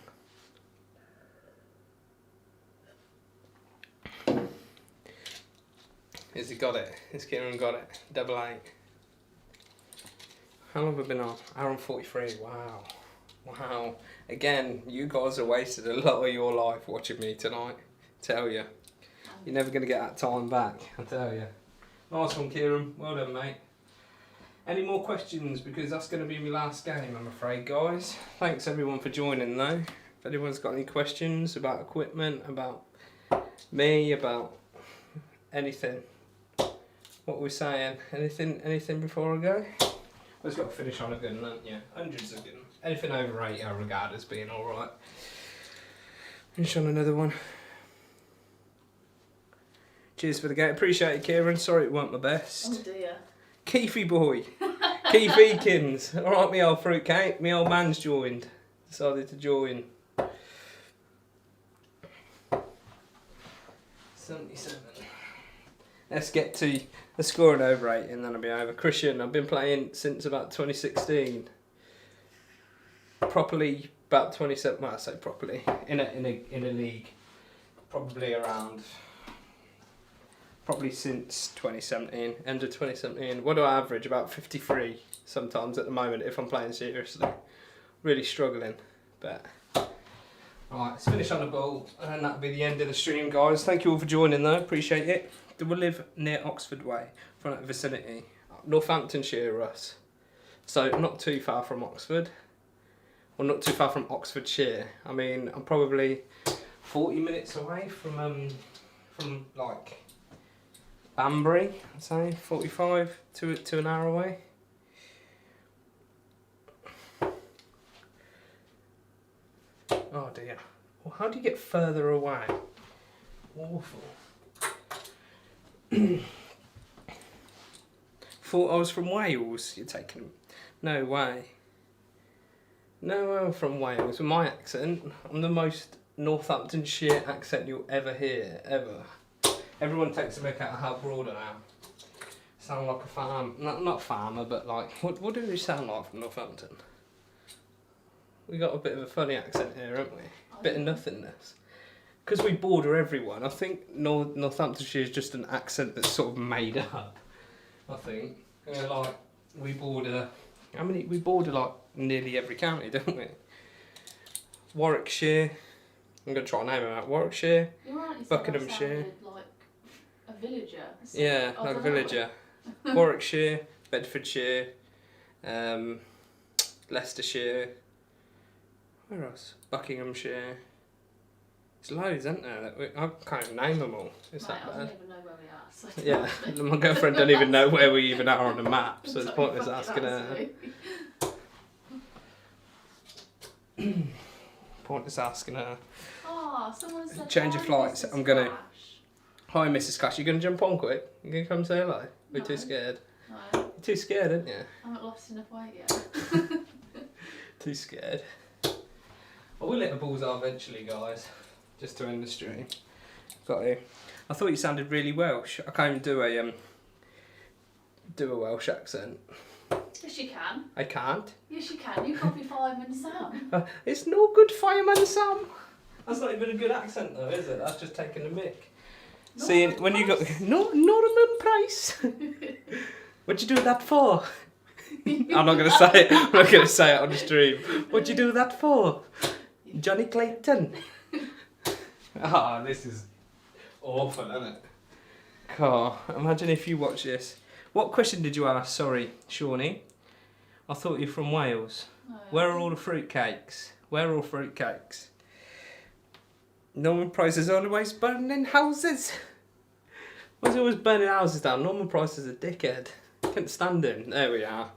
Has he got it? Has Kieran got it? Double 8. How long have I been on? Hour and 43. Wow. Wow. Again, you guys have wasted a lot of your life watching me tonight. Tell you. You're never going to get that time back. I tell you. Nice one, Kieran. Well done, mate. Any more questions? Because that's going to be my last game, I'm afraid, guys. Thanks, everyone, for joining, though. If anyone's got any questions about equipment, about me, about anything. What we're saying. Anything before I go? I've just got to finish on a good one, haven't you? Hundreds of good ones. Anything over 80 I regard as being alright. Finish on another one. Cheers for the game. Appreciate it, Kieran. Sorry it weren't my best. Oh dear. Keithy boy. Keith Eakins. Alright, me old fruitcake. Me old man's joined. Decided to join. 77. Let's get to the scoring over 8 and then I'll be over. Christian, I've been playing since about 2016. Properly about 27. Well, I say properly in a league. Probably since 2017, end of 2017. What do I average? About 53 sometimes at the moment if I'm playing seriously. Really struggling, but. Alright, let's finish on the ball and that'll be the end of the stream, guys. Thank you all for joining though, appreciate it. Do we live near Oxford Way, from that vicinity? Northamptonshire, us. So not too far from Oxford. Well, not too far from Oxfordshire. I mean, I'm probably 40 minutes away from like Banbury, I'd say 45 to an hour away. Oh dear. Well, how do you get further away? Awful. Thought I was from Wales. You're taking... No way. No way I'm from Wales. With my accent, I'm the most Northamptonshire accent you'll ever hear, ever. Everyone takes a mick out of how broad I am. Sound like a farm... Not farmer, but like... What do we sound like from Northampton? We got a bit of a funny accent here, haven't we? Bit of nothingness. Because we border everyone, I think Northamptonshire is just an accent that's sort of made up. I think. Like, we border... we border like nearly every county, don't we? Warwickshire. I'm going to try and name them out. Warwickshire. You're right, you said Buckinghamshire. that sounded like a villager. So Yeah, I like a don't know. villager. Warwickshire, Bedfordshire, Leicestershire. Where else? Buckinghamshire. There's loads, isn't there? I can't even name them all. It's Mate, that I bad. don't even know where we are. So Yeah, my girlfriend don't even know where we even are on the map, so it's Don't pointless fucking asking ask her. me. Pointless asking her. Oh, someone said Change of hi, flights, Mrs. I'm gonna- Flash. Hi, Mrs. Cash. You gonna jump on quick? You gonna come say hello? We're too No. scared. No, You're too scared, aren't you? I haven't lost enough weight yet. Too scared. I will let the balls out eventually, guys. Just to end the stream. Got you. I thought you sounded really Welsh. I can't even do a Welsh accent. Yes, you can. I can't. Yes, you can. You copy Fireman Sam. It's no good, Fireman Sam. That's not even a good accent, though, is it? That's just taking a mick. Seeing when you got Norman Price. What'd you do that for? I'm not gonna say it. I'm not gonna say it on the stream. What'd you do that for? Johnny Clayton. Ah, this is awful, isn't it? God, imagine if you watch this. What question did you ask? Sorry, Shawnee. I thought you're from Wales. No. Where are all the fruitcakes? Where are all fruitcakes? Norman Price is always burning houses. Why's he always burning houses down? Norman Price is a dickhead. Couldn't stand him. There we are.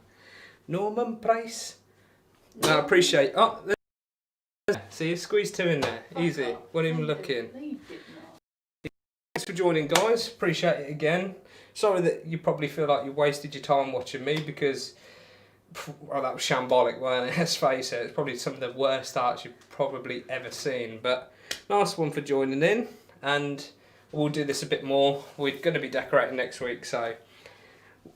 Norman Price. No, I appreciate... Oh, see, you squeezed two in there. Fuck Easy. off. Wasn't even They looking. did not. Thanks for joining, guys. Appreciate it again. Sorry that you probably feel like you wasted your time watching me because... Well, that was shambolic, wasn't it? Let's face it. It's probably some of the worst arts you've probably ever seen. But nice one for joining in. And we'll do this a bit more. We're going to be decorating next week, so...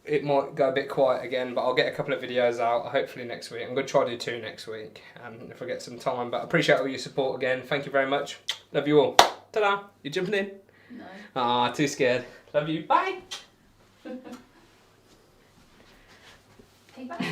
It might go a bit quiet again, but I'll get a couple of videos out hopefully next week. I'm going to try to do 2 next week if I get some time. But I appreciate all your support again. Thank you very much. Love you all. Ta-da. You jumping in? No. Ah, too scared. Love you. Bye. Okay, bye.